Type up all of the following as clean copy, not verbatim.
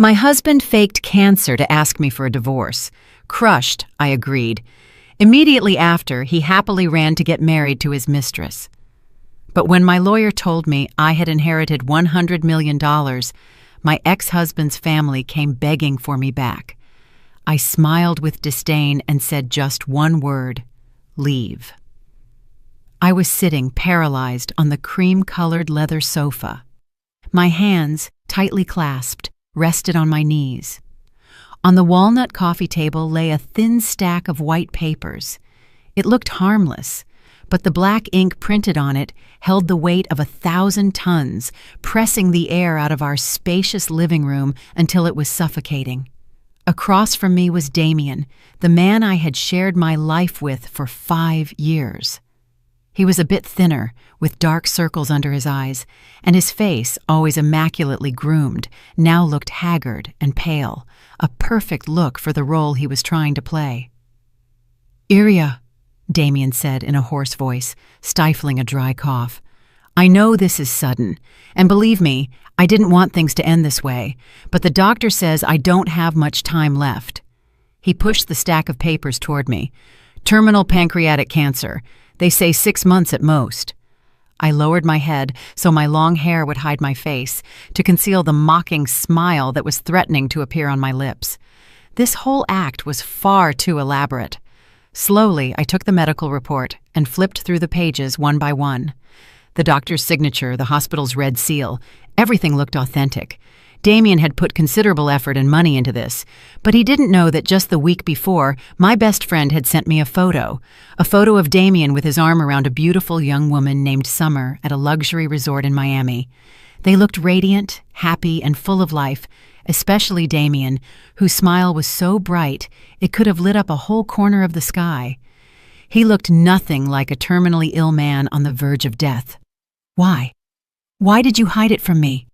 My husband faked cancer to ask me for a divorce. Crushed, I agreed. Immediately after, he happily ran to get married to his mistress. But when my lawyer told me I had inherited $100 million, my ex-husband's family came begging for me back. I smiled with disdain and said just one word: leave. I was sitting paralyzed on the cream-colored leather sofa. My hands, tightly clasped, rested on my knees. On the walnut coffee table lay a thin stack of white papers. It looked harmless, but the black ink printed on it held the weight of 1,000 tons, pressing the air out of our spacious living room until it was suffocating. Across from me was Damien, the man I had shared my life with for 5 years. He was a bit thinner, with dark circles under his eyes, and his face, always immaculately groomed, now looked haggard and pale, a perfect look for the role he was trying to play. "Iria," Damien said in a hoarse voice, stifling a dry cough, "I know this is sudden, and believe me, I didn't want things to end this way, but the doctor says I don't have much time left." He pushed the stack of papers toward me. "Terminal pancreatic cancer. They say 6 months at most." I lowered my head so my long hair would hide my face, to conceal the mocking smile that was threatening to appear on my lips. This whole act was far too elaborate. Slowly, I took the medical report and flipped through the pages one by one. The doctor's signature, the hospital's red seal, everything looked authentic. Damien had put considerable effort and money into this, but he didn't know that just the week before, my best friend had sent me a photo of Damien with his arm around a beautiful young woman named Summer at a luxury resort in Miami. They looked radiant, happy, and full of life, especially Damien, whose smile was so bright it could have lit up a whole corner of the sky. He looked nothing like a terminally ill man on the verge of death. "Why? Why did you hide it from me?"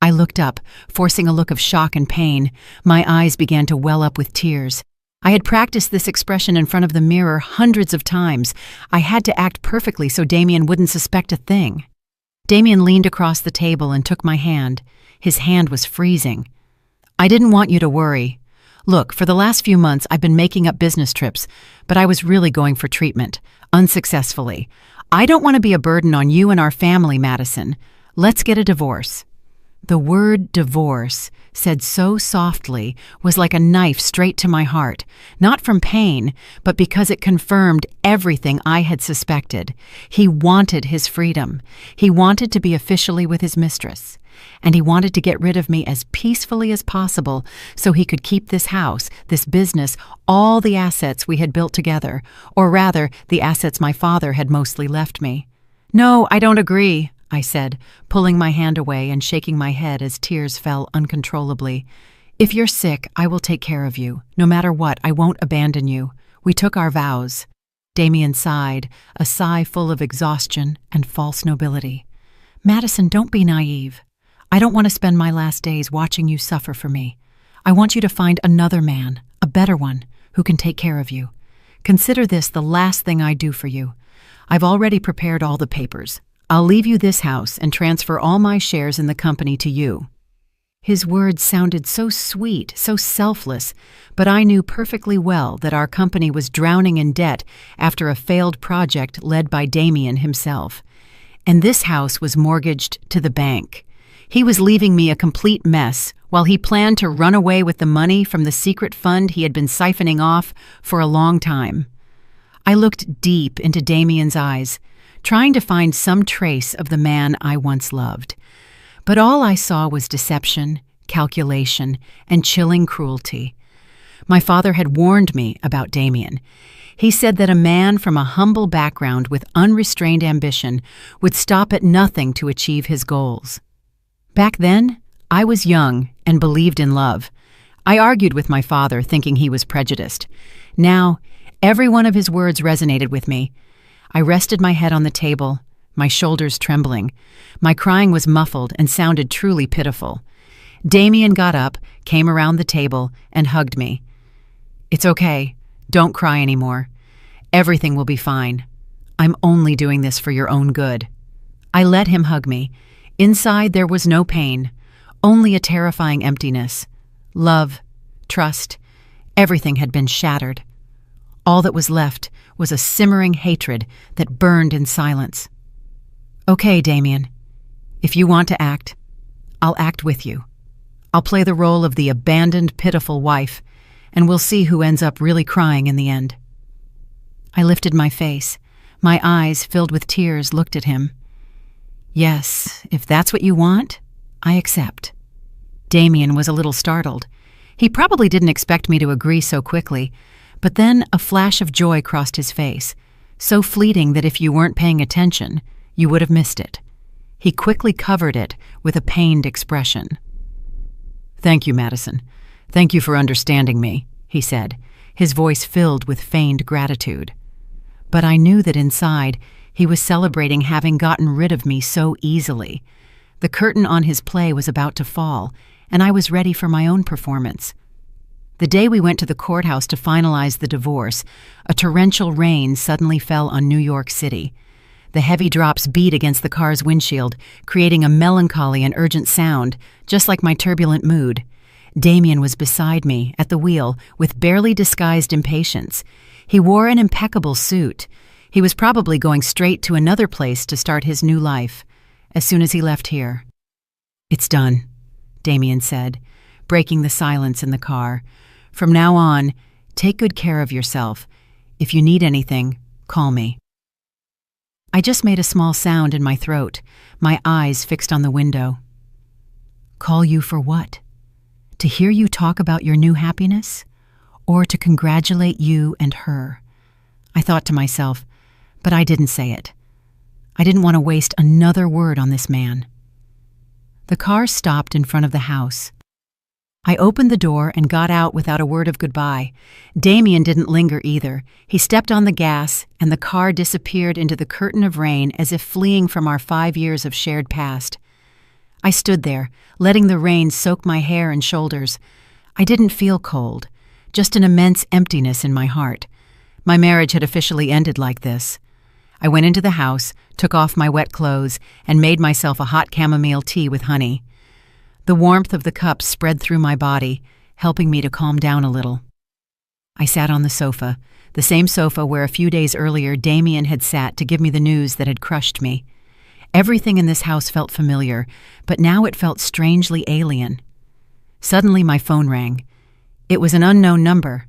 I looked up, forcing a look of shock and pain. My eyes began to well up with tears. I had practiced this expression in front of the mirror hundreds of times. I had to act perfectly so Damien wouldn't suspect a thing. Damien leaned across the table and took my hand. His hand was freezing. "I didn't want you to worry. Look, for the last few months I've been making up business trips, but I was really going for treatment, unsuccessfully. I don't want to be a burden on you and our family, Madison. Let's get a divorce." The word divorce, said so softly, was like a knife straight to my heart, not from pain, but because it confirmed everything I had suspected. He wanted his freedom. He wanted to be officially with his mistress. And he wanted to get rid of me as peacefully as possible so he could keep this house, this business, all the assets we had built together, or rather, the assets my father had mostly left me. "No, I don't agree," I said, pulling my hand away and shaking my head as tears fell uncontrollably. "If you're sick, I will take care of you. No matter what, I won't abandon you. We took our vows." Damien sighed, a sigh full of exhaustion and false nobility. "Madison, don't be naive. I don't want to spend my last days watching you suffer for me. I want you to find another man, a better one, who can take care of you. Consider this the last thing I do for you. I've already prepared all the papers. I'll leave you this house and transfer all my shares in the company to you." His words sounded so sweet, so selfless, but I knew perfectly well that our company was drowning in debt after a failed project led by Damien himself. And this house was mortgaged to the bank. He was leaving me a complete mess while he planned to run away with the money from the secret fund he had been siphoning off for a long time. I looked deep into Damien's eyes, trying to find some trace of the man I once loved. But all I saw was deception, calculation, and chilling cruelty. My father had warned me about Damien. He said that a man from a humble background with unrestrained ambition would stop at nothing to achieve his goals. Back then, I was young and believed in love. I argued with my father, thinking he was prejudiced. Now, every one of his words resonated with me. I rested my head on the table, my shoulders trembling. My crying was muffled and sounded truly pitiful. Damien got up, came around the table, and hugged me. "It's okay. Don't cry anymore. Everything will be fine. I'm only doing this for your own good." I let him hug me. Inside there was no pain, only a terrifying emptiness. love, trust, everything had been shattered. All that was left was a simmering hatred that burned in silence. Okay, Damien, if you want to act, I'll act with you. I'll play the role of the abandoned, pitiful wife, and we'll see who ends up really crying in the end. I lifted my face. My eyes, filled with tears, looked at him. Yes, if that's what you want, I accept. Damien was a little startled. He probably didn't expect me to agree so quickly, but then a flash of joy crossed his face, so fleeting that if you weren't paying attention, you would have missed it. He quickly covered it with a pained expression. Thank you, Madison. Thank you for understanding me, he said, his voice filled with feigned gratitude. But I knew that inside, he was celebrating having gotten rid of me so easily. The curtain on his play was about to fall, and I was ready for my own performance. The day we went to the courthouse to finalize the divorce, a torrential rain suddenly fell on New York City. The heavy drops beat against the car's windshield, creating a melancholy and urgent sound, just like my turbulent mood. Damien was beside me, at the wheel, with barely disguised impatience. He wore an impeccable suit. He was probably going straight to another place to start his new life, as soon as he left here. It's done, Damien said, breaking the silence in the car. From now on, take good care of yourself. If you need anything, call me. I just made a small sound in my throat, my eyes fixed on the window. Call you for what? To hear you talk about your new happiness? Or to congratulate you and her? I thought to myself, but I didn't say it. I didn't want to waste another word on this man. The car stopped in front of the house. I opened the door and got out without a word of goodbye. Damien didn't linger either. He stepped on the gas, and the car disappeared into the curtain of rain as if fleeing from our 5 years of shared past. I stood there, letting the rain soak my hair and shoulders. I didn't feel cold, just an immense emptiness in my heart. My marriage had officially ended like this. I went into the house, took off my wet clothes, and made myself a hot chamomile tea with honey. The warmth of the cup spread through my body, helping me to calm down a little. I sat on the sofa, the same sofa where a few days earlier Damien had sat to give me the news that had crushed me. Everything in this house felt familiar, but now it felt strangely alien. Suddenly my phone rang. It was an unknown number.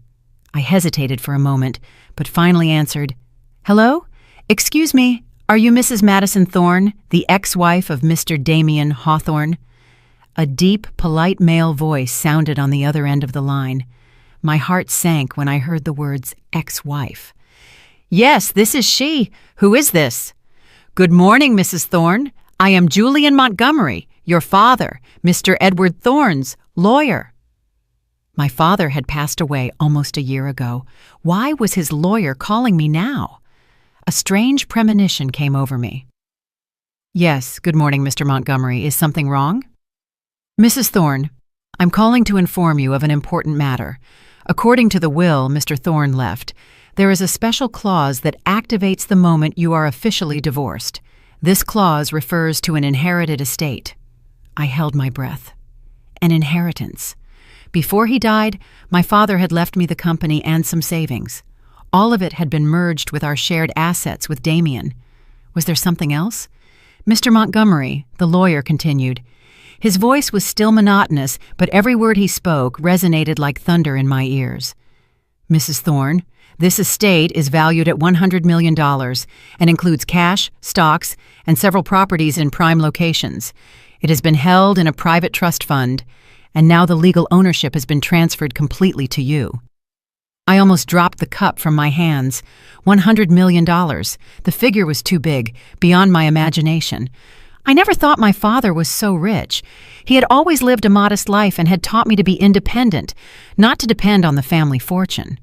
I hesitated for a moment, but finally answered, "Hello? Excuse me, are you Mrs. Madison Thorne, the ex-wife of Mr. Damien Hawthorne?" A deep, polite male voice sounded on the other end of the line. My heart sank when I heard the words ex-wife. "Yes, this is she. Who is this?" "Good morning, Mrs. Thorne. I am Julian Montgomery, your father, Mr. Edward Thorne's lawyer." My father had passed away almost a year ago. Why was his lawyer calling me now? A strange premonition came over me. "Yes, good morning, Mr. Montgomery. Is something wrong?" "Mrs. Thorne, I'm calling to inform you of an important matter. According to the will Mr. Thorne left, there is a special clause that activates the moment you are officially divorced. This clause refers to an inherited estate." I held my breath. An inheritance. Before he died, my father had left me the company and some savings. All of it had been merged with our shared assets with Damien. Was there something else? "Mr. Montgomery," the lawyer continued. His voice was still monotonous, but every word he spoke resonated like thunder in my ears. "Mrs. Thorne, this estate is valued at $100 million and includes cash, stocks, and several properties in prime locations. It has been held in a private trust fund, and now the legal ownership has been transferred completely to you." I almost dropped the cup from my hands. $100 million. The figure was too big, beyond my imagination. I never thought my father was so rich. He had always lived a modest life and had taught me to be independent, not to depend on the family fortune.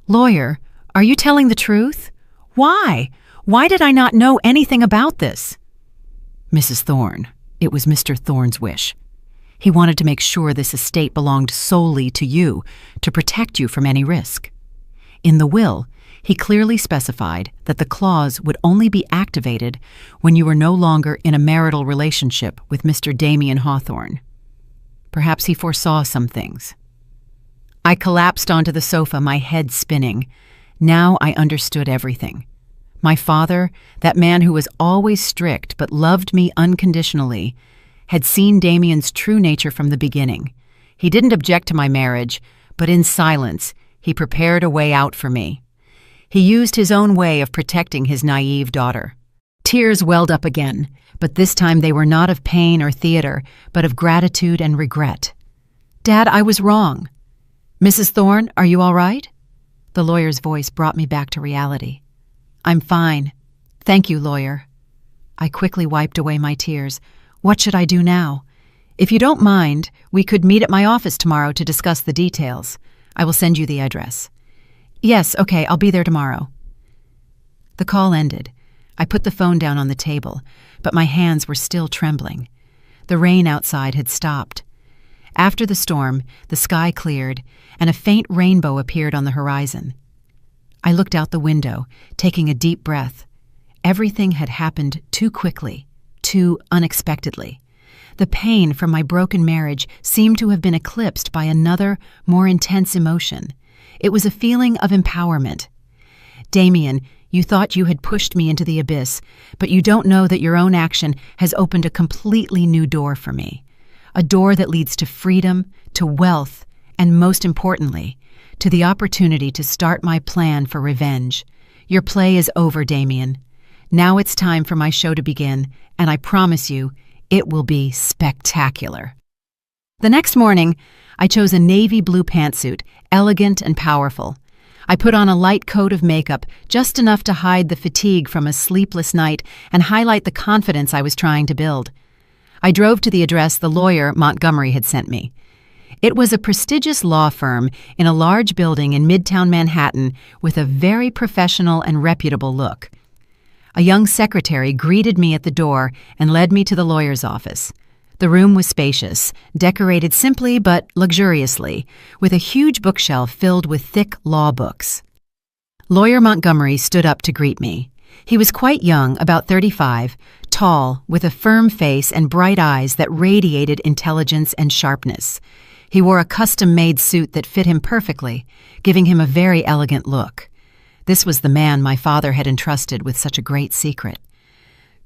"Lawyer, are you telling the truth? Why? Why did I not know anything about this?" "Mrs. Thorne, it was Mr. Thorne's wish. He wanted to make sure this estate belonged solely to you, to protect you from any risk. In the will, he clearly specified that the clause would only be activated when you were no longer in a marital relationship with Mr. Damien Hawthorne." Perhaps he foresaw some things. I collapsed onto the sofa, my head spinning. Now I understood everything. My father, that man who was always strict but loved me unconditionally, had seen Damien's true nature from the beginning. He didn't object to my marriage, but in silence, he prepared a way out for me. He used his own way of protecting his naive daughter. Tears welled up again, but this time they were not of pain or theater, but of gratitude and regret. "Dad, I was wrong." "Mrs. Thorne, are you all right?" The lawyer's voice brought me back to reality. "I'm fine. Thank you, lawyer." I quickly wiped away my tears. What should I do now? "If you don't mind, we could meet at my office tomorrow to discuss the details. I will send you the address." "Yes, okay, I'll be there tomorrow." The call ended. I put the phone down on the table, but my hands were still trembling. The rain outside had stopped. After the storm, the sky cleared, and a faint rainbow appeared on the horizon. I looked out the window, taking a deep breath. Everything had happened too quickly, too unexpectedly. The pain from my broken marriage seemed to have been eclipsed by another, more intense emotion. It was a feeling of empowerment. "Damien, you thought you had pushed me into the abyss, but you don't know that your own action has opened a completely new door for me. A door that leads to freedom, to wealth, and most importantly, to the opportunity to start my plan for revenge. Your play is over, Damien. Now it's time for my show to begin, and I promise you, it will be spectacular." The next morning, I chose a navy blue pantsuit, elegant and powerful. I put on a light coat of makeup, just enough to hide the fatigue from a sleepless night and highlight the confidence I was trying to build. I drove to the address the lawyer, Montgomery, had sent me. It was a prestigious law firm in a large building in Midtown Manhattan with a very professional and reputable look. A young secretary greeted me at the door and led me to the lawyer's office. The room was spacious, decorated simply but luxuriously, with a huge bookshelf filled with thick law books. Lawyer Montgomery stood up to greet me. He was quite young, about 35, tall, with a firm face and bright eyes that radiated intelligence and sharpness. He wore a custom-made suit that fit him perfectly, giving him a very elegant look. This was the man my father had entrusted with such a great secret.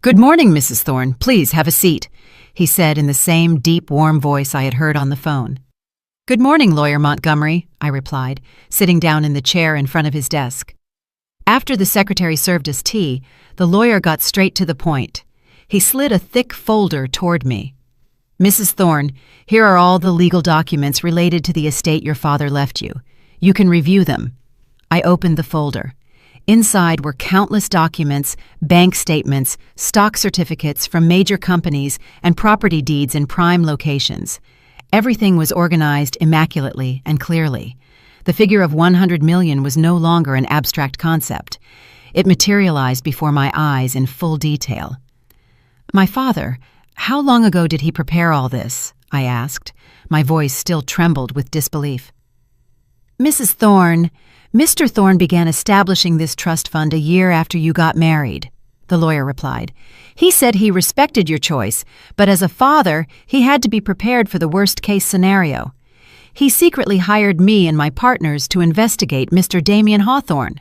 "Good morning, Mrs. Thorne. Please have a seat," he said in the same deep, warm voice I had heard on the phone. "Good morning, Lawyer Montgomery," I replied, sitting down in the chair in front of his desk. After the secretary served us tea, the lawyer got straight to the point. He slid a thick folder toward me. "Mrs. Thorne, here are all the legal documents related to the estate your father left you. You can review them." I opened the folder. Inside were countless documents, bank statements, stock certificates from major companies, and property deeds in prime locations. Everything was organized immaculately and clearly. The figure of 100 million was no longer an abstract concept. It materialized before my eyes in full detail. "My father, how long ago did he prepare all this?" I asked. My voice still trembled with disbelief. "Mrs. Thorne, Mr. Thorne began establishing this trust fund a year after you got married," the lawyer replied. "He said he respected your choice, but as a father, he had to be prepared for the worst-case scenario. He secretly hired me and my partners to investigate Mr. Damien Hawthorne."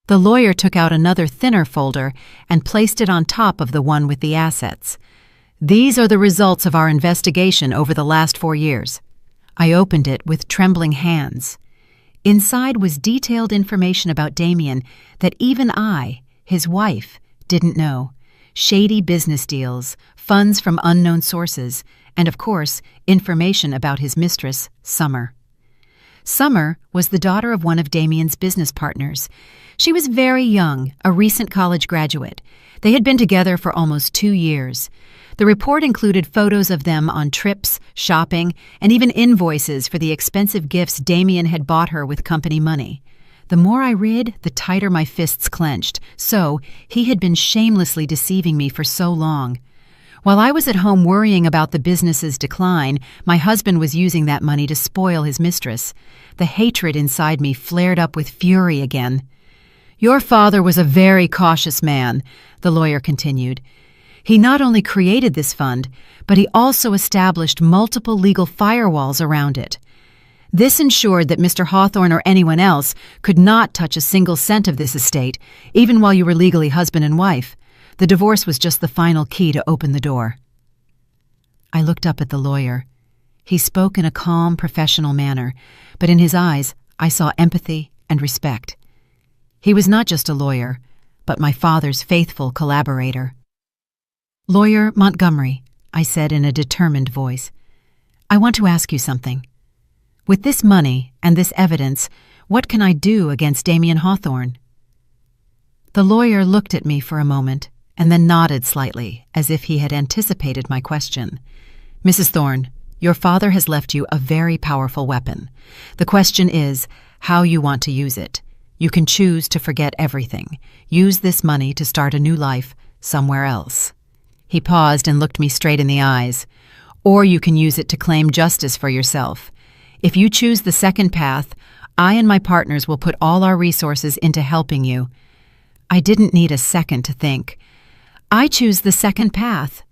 The lawyer took out another thinner folder and placed it on top of the one with the assets. "These are the results of our investigation over the last 4 years." I opened it with trembling hands. Inside was detailed information about Damien that even I, his wife, didn't know. Shady business deals, funds from unknown sources, and of course, information about his mistress, Summer. Summer was the daughter of one of Damien's business partners. She was very young, a recent college graduate. They had been together for almost 2 years. The report included photos of them on trips, shopping, and even invoices for the expensive gifts Damien had bought her with company money. The more I read, the tighter my fists clenched. So, he had been shamelessly deceiving me for so long. While I was at home worrying about the business's decline, my husband was using that money to spoil his mistress. The hatred inside me flared up with fury again. "Your father was a very cautious man," the lawyer continued. He not only created this fund, but he also established multiple legal firewalls around it. This ensured that Mr. Hawthorne or anyone else could not touch a single cent of this estate, even while you were legally husband and wife. The divorce was just the final key to open the door. I looked up at the lawyer. He spoke in a calm, professional manner, but in his eyes I saw empathy and respect. He was not just a lawyer, but my father's faithful collaborator. "Lawyer Montgomery," I said in a determined voice, "I want to ask you something. With this money and this evidence, what can I do against Damien Hawthorne?" The lawyer looked at me for a moment and then nodded slightly, as if he had anticipated my question. "Mrs. Thorne, your father has left you a very powerful weapon. The question is how you want to use it. You can choose to forget everything. Use this money to start a new life somewhere else." He paused and looked me straight in the eyes. "Or you can use it to claim justice for yourself. If you choose the second path, I and my partners will put all our resources into helping you." I didn't need a second to think. I choose the second path.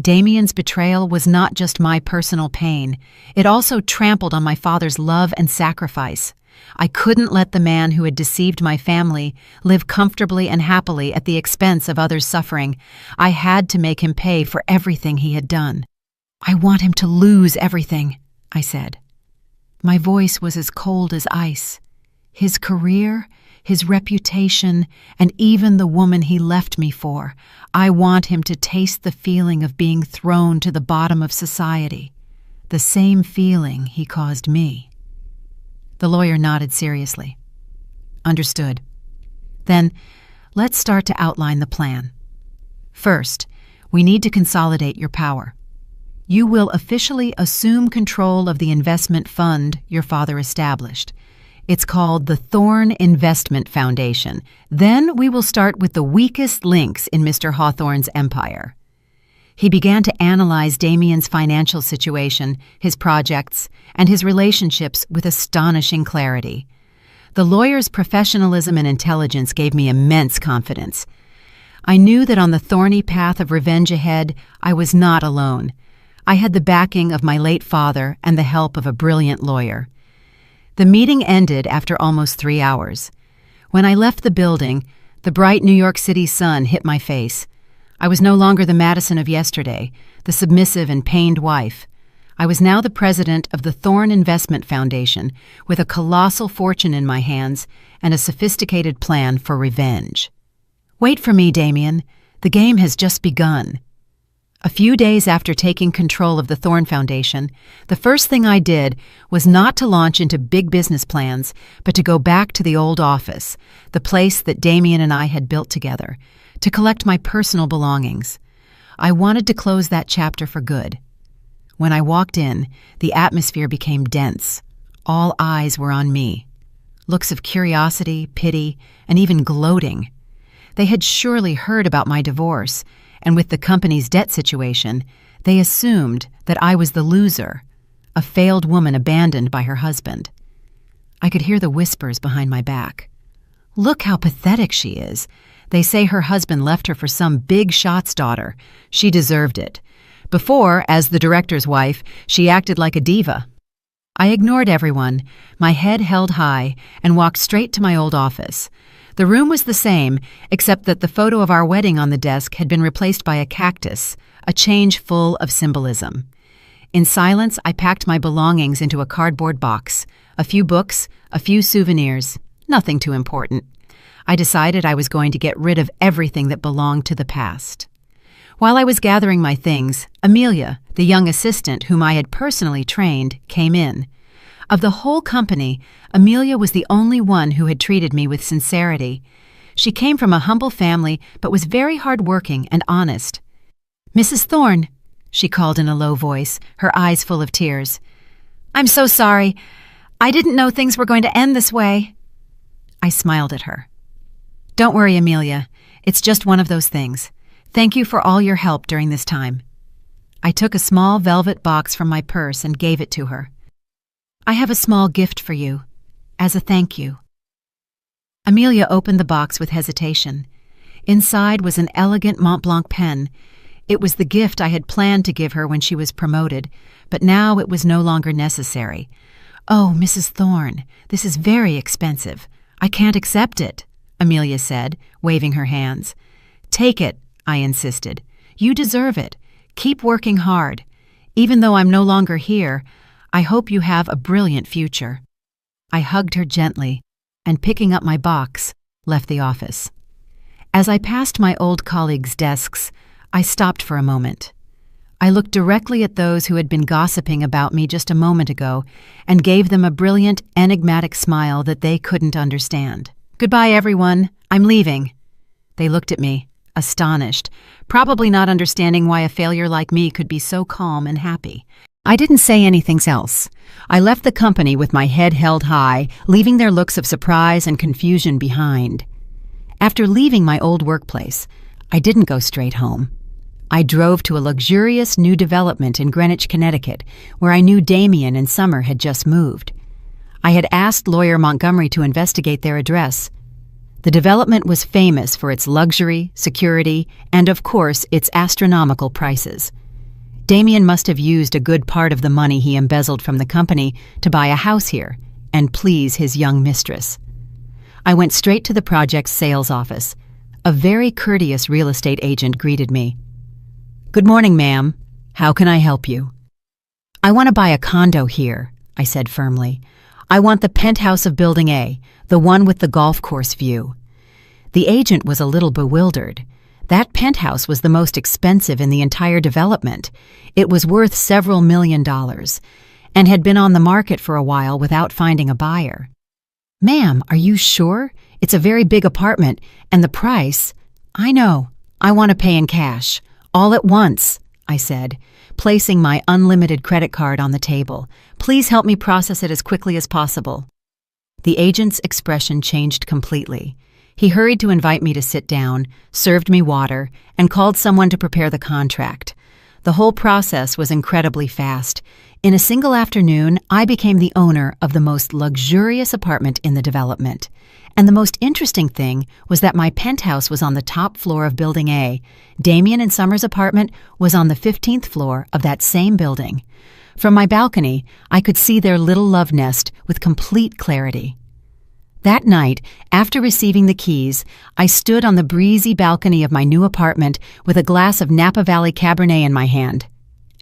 Damien's betrayal was not just my personal pain. It also trampled on my father's love and sacrifice. I couldn't let the man who had deceived my family live comfortably and happily at the expense of others' suffering. I had to make him pay for everything he had done. "I want him to lose everything," I said. My voice was as cold as ice. His career, his reputation, and even the woman he left me for. I want him to taste the feeling of being thrown to the bottom of society, the same feeling he caused me. The lawyer nodded seriously. "Understood. Then, let's start to outline the plan. First, we need to consolidate your power. You will officially assume control of the investment fund your father established. It's called the Thorne Investment Foundation. Then we will start with the weakest links in Mr. Hawthorne's empire." He began to analyze Damien's financial situation, his projects, and his relationships with astonishing clarity. The lawyer's professionalism and intelligence gave me immense confidence. I knew that on the thorny path of revenge ahead, I was not alone. I had the backing of my late father and the help of a brilliant lawyer. The meeting ended after almost 3 hours. When I left the building, the bright New York City sun hit my face. I was no longer the Madison of yesterday, the submissive and pained wife. I was now the president of the Thorne Investment Foundation, with a colossal fortune in my hands and a sophisticated plan for revenge. "Wait for me, Damien. The game has just begun." A few days after taking control of the Thorne Foundation, the first thing I did was not to launch into big business plans, but to go back to the old office, the place that Damien and I had built together, to collect my personal belongings. I wanted to close that chapter for good. When I walked in, the atmosphere became dense. All eyes were on me. Looks of curiosity, pity, and even gloating. They had surely heard about my divorce, and with the company's debt situation, they assumed that I was the loser, a failed woman abandoned by her husband. I could hear the whispers behind my back. "Look how pathetic she is. They say her husband left her for some big shot's daughter. She deserved it. Before, as the director's wife, she acted like a diva." I ignored everyone, my head held high, and walked straight to my old office. The room was the same, except that the photo of our wedding on the desk had been replaced by a cactus, a change full of symbolism. In silence, I packed my belongings into a cardboard box, a few books, a few souvenirs, nothing too important. I decided I was going to get rid of everything that belonged to the past. While I was gathering my things, Amelia, the young assistant whom I had personally trained, came in. Of the whole company, Amelia was the only one who had treated me with sincerity. She came from a humble family, but was very hard-working and honest. "Mrs. Thorne," she called in a low voice, her eyes full of tears. "I'm so sorry. I didn't know things were going to end this way." I smiled at her. "Don't worry, Amelia. It's just one of those things. Thank you for all your help during this time." I took a small velvet box from my purse and gave it to her. "I have a small gift for you, as a thank you." Amelia opened the box with hesitation. Inside was an elegant Mont Blanc pen. It was the gift I had planned to give her when she was promoted, but now it was no longer necessary. "Oh, Mrs. Thorne, this is very expensive. I can't accept it," Amelia said, waving her hands. "Take it," I insisted. "You deserve it. Keep working hard. Even though I'm no longer here, I hope you have a brilliant future." I hugged her gently, and picking up my box, left the office. As I passed my old colleagues' desks, I stopped for a moment. I looked directly at those who had been gossiping about me just a moment ago and gave them a brilliant, enigmatic smile that they couldn't understand. "Goodbye, everyone. I'm leaving." They looked at me, astonished, probably not understanding why a failure like me could be so calm and happy. I didn't say anything else. I left the company with my head held high, leaving their looks of surprise and confusion behind. After leaving my old workplace, I didn't go straight home. I drove to a luxurious new development in Greenwich, Connecticut, where I knew Damien and Summer had just moved. I had asked lawyer Montgomery to investigate their address. The development was famous for its luxury, security, and of course, its astronomical prices. Damien must have used a good part of the money he embezzled from the company to buy a house here and please his young mistress. I went straight to the project's sales office. A very courteous real estate agent greeted me. "Good morning, ma'am. How can I help you?" "I want to buy a condo here," I said firmly. "I want the penthouse of Building A, the one with the golf course view." The agent was a little bewildered. That penthouse was the most expensive in the entire development. It was worth several $1,000,000 and had been on the market for a while without finding a buyer. "Ma'am, are you sure? It's a very big apartment, and the price—" "I know. I want to pay in cash. All at once," I said, placing my unlimited credit card on the table. "Please help me process it as quickly as possible." The agent's expression changed completely. He hurried to invite me to sit down, served me water, and called someone to prepare the contract. The whole process was incredibly fast. In a single afternoon, I became the owner of the most luxurious apartment in the development. And the most interesting thing was that my penthouse was on the top floor of Building A. Damien and Summer's apartment was on the 15th floor of that same building. From my balcony, I could see their little love nest with complete clarity. That night, after receiving the keys, I stood on the breezy balcony of my new apartment with a glass of Napa Valley Cabernet in my hand.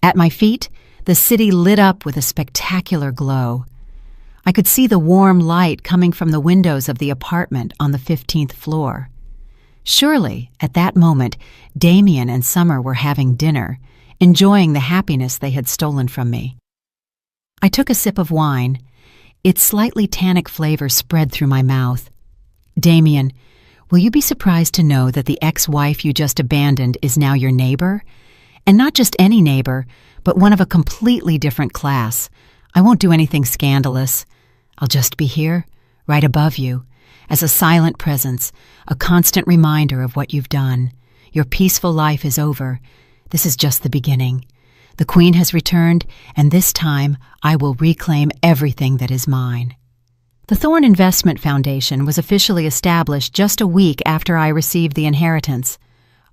At my feet, the city lit up with a spectacular glow. I could see the warm light coming from the windows of the apartment on the 15th floor. Surely, at that moment, Damien and Summer were having dinner, enjoying the happiness they had stolen from me. I took a sip of wine. Its slightly tannic flavor spread through my mouth. "Damien, will you be surprised to know that the ex-wife you just abandoned is now your neighbor? And not just any neighbor, but one of a completely different class. I won't do anything scandalous. I'll just be here, right above you, as a silent presence, a constant reminder of what you've done. Your peaceful life is over. This is just the beginning. The Queen has returned, and this time I will reclaim everything that is mine." The Thorne Investment Foundation was officially established just a week after I received the inheritance.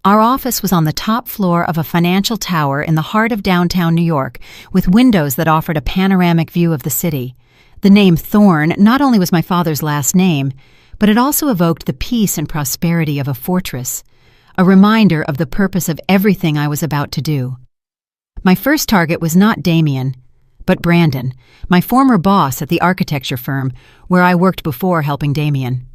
Our office was on the top floor of a financial tower in the heart of downtown New York, with windows that offered a panoramic view of the city. The name Thorne not only was my father's last name, but it also evoked the peace and prosperity of a fortress, a reminder of the purpose of everything I was about to do. My first target was not Damien, but Brandon, my former boss at the architecture firm where I worked before helping Damien.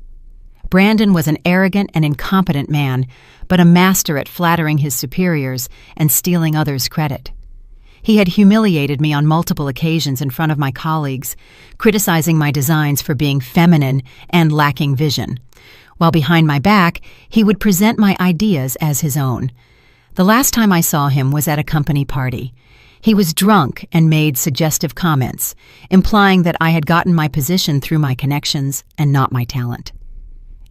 Brandon was an arrogant and incompetent man, but a master at flattering his superiors and stealing others' credit. He had humiliated me on multiple occasions in front of my colleagues, criticizing my designs for being feminine and lacking vision, while behind my back he would present my ideas as his own. The last time I saw him was at a company party. He was drunk and made suggestive comments, implying that I had gotten my position through my connections and not my talent.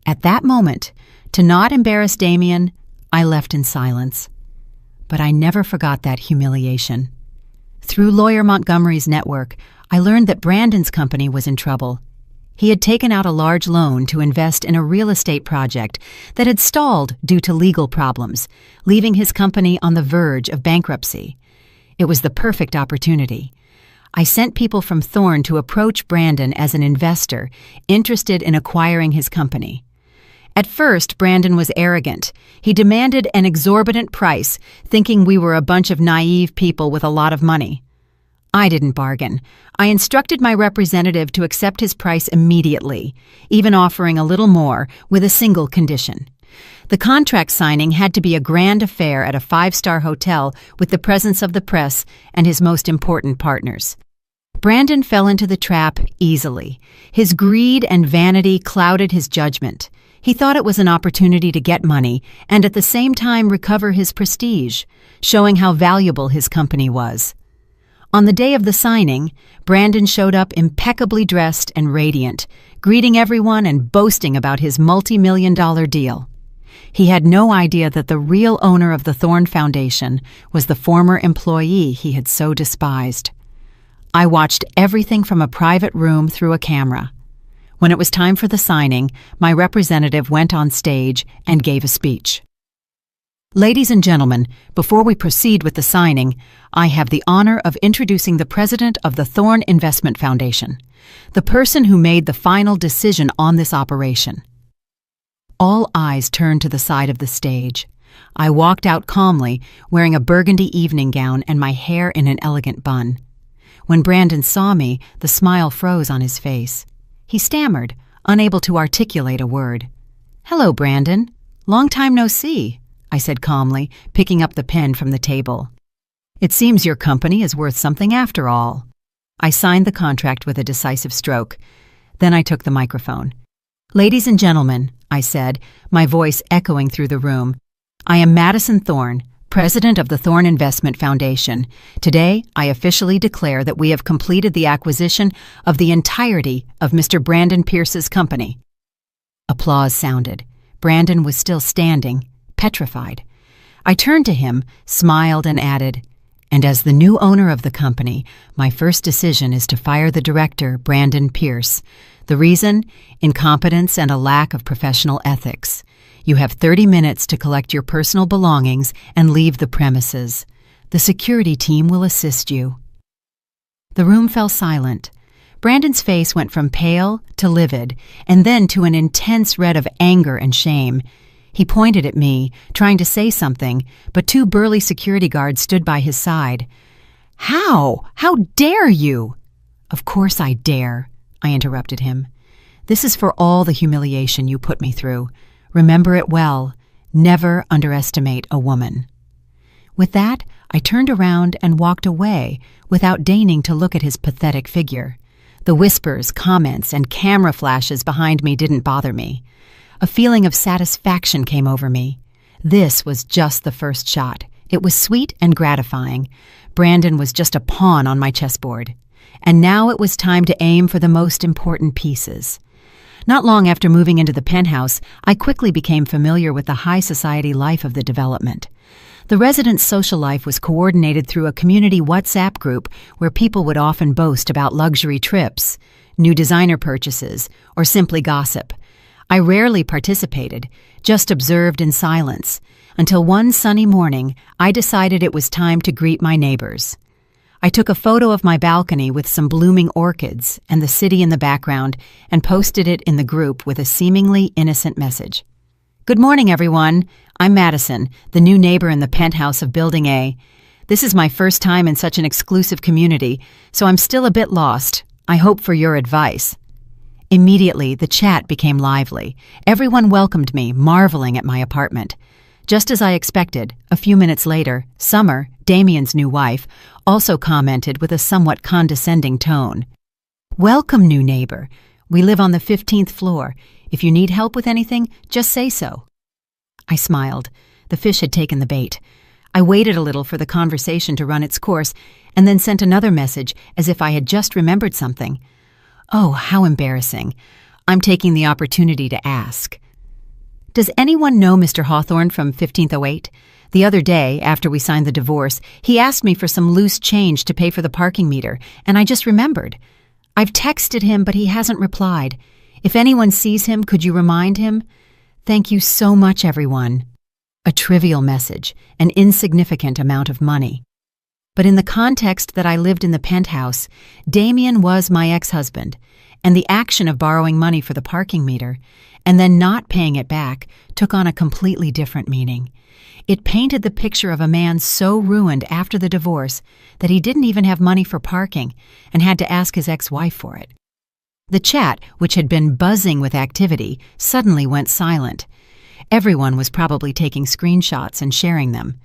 At that moment, to not embarrass Damien, I left in silence. But I never forgot that humiliation. Through lawyer Montgomery's network, I learned that Brandon's company was in trouble. He had taken out a large loan to invest in a real estate project that had stalled due to legal problems, leaving his company on the verge of bankruptcy. It was the perfect opportunity. I sent people from Thorne to approach Brandon as an investor interested in acquiring his company. At first, Brandon was arrogant. He demanded an exorbitant price, thinking we were a bunch of naive people with a lot of money. I didn't bargain. I instructed my representative to accept his price immediately, even offering a little more with a single condition. The contract signing had to be a grand affair at a 5-star hotel with the presence of the press and his most important partners. Brandon fell into the trap easily. His greed and vanity clouded his judgment. He thought it was an opportunity to get money and at the same time recover his prestige, showing how valuable his company was. On the day of the signing, Brandon showed up impeccably dressed and radiant, greeting everyone and boasting about his multi-million-dollar deal. He had no idea that the real owner of the Thorne Foundation was the former employee he had so despised. I watched everything from a private room through a camera. When it was time for the signing, my representative went on stage and gave a speech. Ladies and gentlemen, before we proceed with the signing, I have the honor of introducing the president of the Thorne Investment Foundation, the person who made the final decision on this operation. All eyes turned to the side of the stage. I walked out calmly, wearing a burgundy evening gown and my hair in an elegant bun. When Brandon saw me, the smile froze on his face. He stammered, unable to articulate a word. "Hello, Brandon. Long time no see," I said calmly, picking up the pen from the table. "It seems your company is worth something after all." I signed the contract with a decisive stroke. Then I took the microphone. "Ladies and gentlemen," I said, my voice echoing through the room, "I am Madison Thorne, president of the Thorne Investment Foundation. Today, I officially declare that we have completed the acquisition of the entirety of Mr. Brandon Pierce's company." Applause sounded. Brandon was still standing, petrified. I turned to him, smiled, and added, "And as the new owner of the company, my first decision is to fire the director, Brandon Pierce. The reason? Incompetence and a lack of professional ethics. You have 30 minutes to collect your personal belongings and leave the premises. The security team will assist you." The room fell silent. Brandon's face went from pale to livid, and then to an intense red of anger and shame. He pointed at me, trying to say something, but 2 burly security guards stood by his side. "How? How dare you?" "Of course I dare," I interrupted him. "This is for all the humiliation you put me through. Remember it well. Never underestimate a woman." With that, I turned around and walked away without deigning to look at his pathetic figure. The whispers, comments, and camera flashes behind me didn't bother me. A feeling of satisfaction came over me. This was just the first shot. It was sweet and gratifying. Brandon was just a pawn on my chessboard. And now it was time to aim for the most important pieces. Not long after moving into the penthouse, I quickly became familiar with the high society life of the development. The residents' social life was coordinated through a community WhatsApp group where people would often boast about luxury trips, new designer purchases, or simply gossip. I rarely participated, just observed in silence, until one sunny morning I decided it was time to greet my neighbors. I took a photo of my balcony with some blooming orchids and the city in the background and posted it in the group with a seemingly innocent message. "Good morning, everyone. I'm Madison, the new neighbor in the penthouse of Building A. This is my first time in such an exclusive community, so I'm still a bit lost. I hope for your advice." Immediately, the chat became lively. Everyone welcomed me, marveling at my apartment. Just as I expected, a few minutes later, Summer, Damien's new wife, also commented with a somewhat condescending tone. "Welcome, new neighbor. We live on the 15th floor. If you need help with anything, just say so." I smiled. The fish had taken the bait. I waited a little for the conversation to run its course, and then sent another message as if I had just remembered something. Oh, how embarrassing. I'm taking the opportunity to ask. "Does anyone know Mr. Hawthorne from 1508? The other day, after we signed the divorce, he asked me for some loose change to pay for the parking meter, and I just remembered. I've texted him, but he hasn't replied. If anyone sees him, could you remind him? Thank you so much, everyone. A trivial message, an insignificant amount of money. But in the context that I lived in the penthouse, Damien was my ex-husband, and the action of borrowing money for the parking meter and then not paying it back took on a completely different meaning. It painted the picture of a man so ruined after the divorce that he didn't even have money for parking and had to ask his ex-wife for it. The chat, which had been buzzing with activity, suddenly went silent. Everyone was probably taking screenshots and sharing them.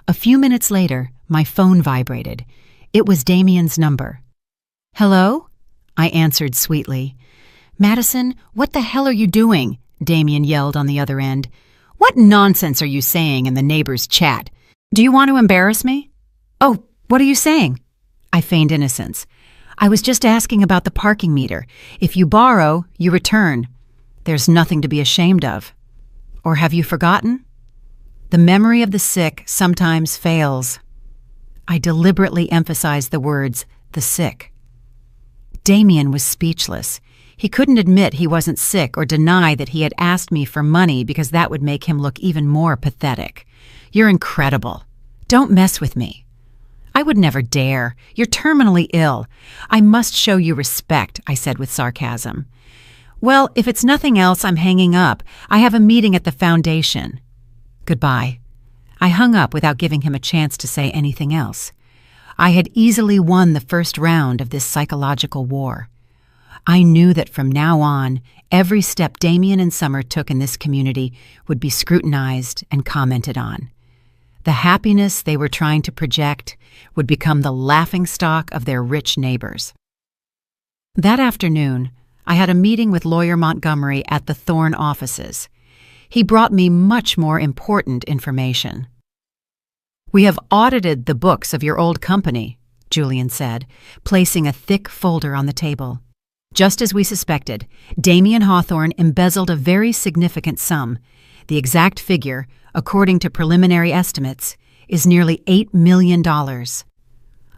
A few minutes later, my phone vibrated. It was Damien's number. "Hello?" I answered sweetly. "Madison, what the hell are you doing?" Damien yelled on the other end. "What nonsense are you saying in the neighbor's chat? Do you want to embarrass me?" "Oh, what are you saying?" I feigned innocence. "I was just asking about the parking meter. If you borrow, you return. There's nothing to be ashamed of. Or have you forgotten? The memory of the sick sometimes fails." I deliberately emphasized the words, "the sick." Damien was speechless. He couldn't admit he wasn't sick or deny that he had asked me for money because that would make him look even more pathetic. "You're incredible. Don't mess with me." "I would never dare. You're terminally ill. I must show you respect," I said with sarcasm. "Well, if it's nothing else, I'm hanging up. I have a meeting at the foundation." Goodbye. I hung up without giving him a chance to say anything else. I had easily won the first round of this psychological war. I knew that from now on, every step Damien and Summer took in this community would be scrutinized and commented on. The happiness they were trying to project would become the laughingstock of their rich neighbors. That afternoon, I had a meeting with Lawyer Montgomery at the Thorne offices. He brought me much more important information. "We have audited the books of your old company," Julian said, placing a thick folder on the table. "Just as we suspected, Damien Hawthorne embezzled a very significant sum. The exact figure, according to preliminary estimates, is nearly $8 million.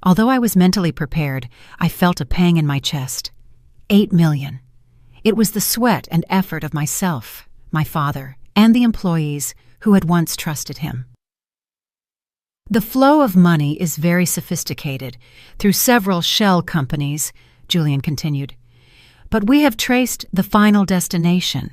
Although I was mentally prepared, I felt a pang in my chest. $8 million. It was the sweat and effort of myself, my father, and the employees who had once trusted him. "The flow of money is very sophisticated, through several shell companies," Julian continued. "But we have traced the final destination.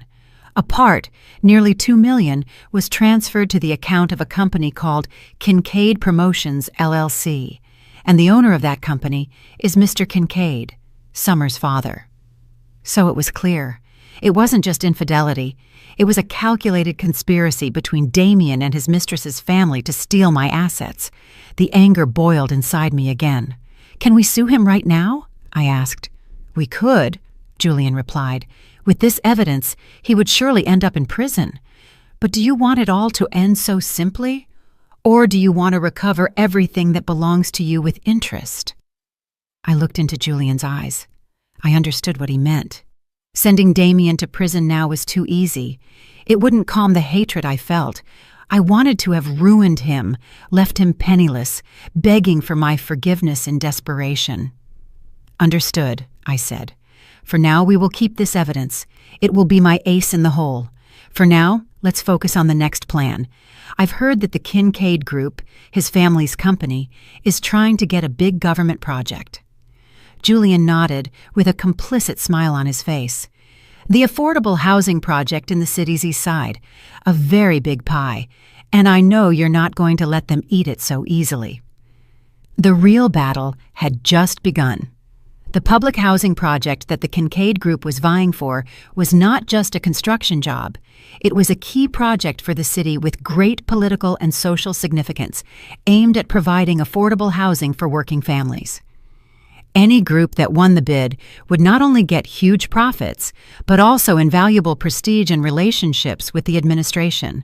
A part, nearly $2 million, was transferred to the account of a company called Kincaid Promotions, LLC, and the owner of that company is Mr. Kincaid, Summer's father." So it was clear. It wasn't just infidelity. It was a calculated conspiracy between Damien and his mistress's family to steal my assets. The anger boiled inside me again. "Can we sue him right now?" I asked. "We could," Julian replied. "With this evidence, he would surely end up in prison. But do you want it all to end so simply? Or do you want to recover everything that belongs to you with interest?" I looked into Julian's eyes. I understood what he meant. Sending Damien to prison now was too easy. It wouldn't calm the hatred I felt. I wanted to have ruined him, left him penniless, begging for my forgiveness in desperation. "Understood," I said. "For now, we will keep this evidence. It will be my ace in the hole. For now, let's focus on the next plan. I've heard that the Kincaid Group, his family's company, is trying to get a big government project." Julian nodded, with a complicit smile on his face. "The affordable housing project in the city's east side. A very big pie, and I know you're not going to let them eat it so easily." The real battle had just begun. The public housing project that the Kincaid Group was vying for was not just a construction job. It was a key project for the city with great political and social significance, aimed at providing affordable housing for working families. Any group that won the bid would not only get huge profits, but also invaluable prestige and relationships with the administration.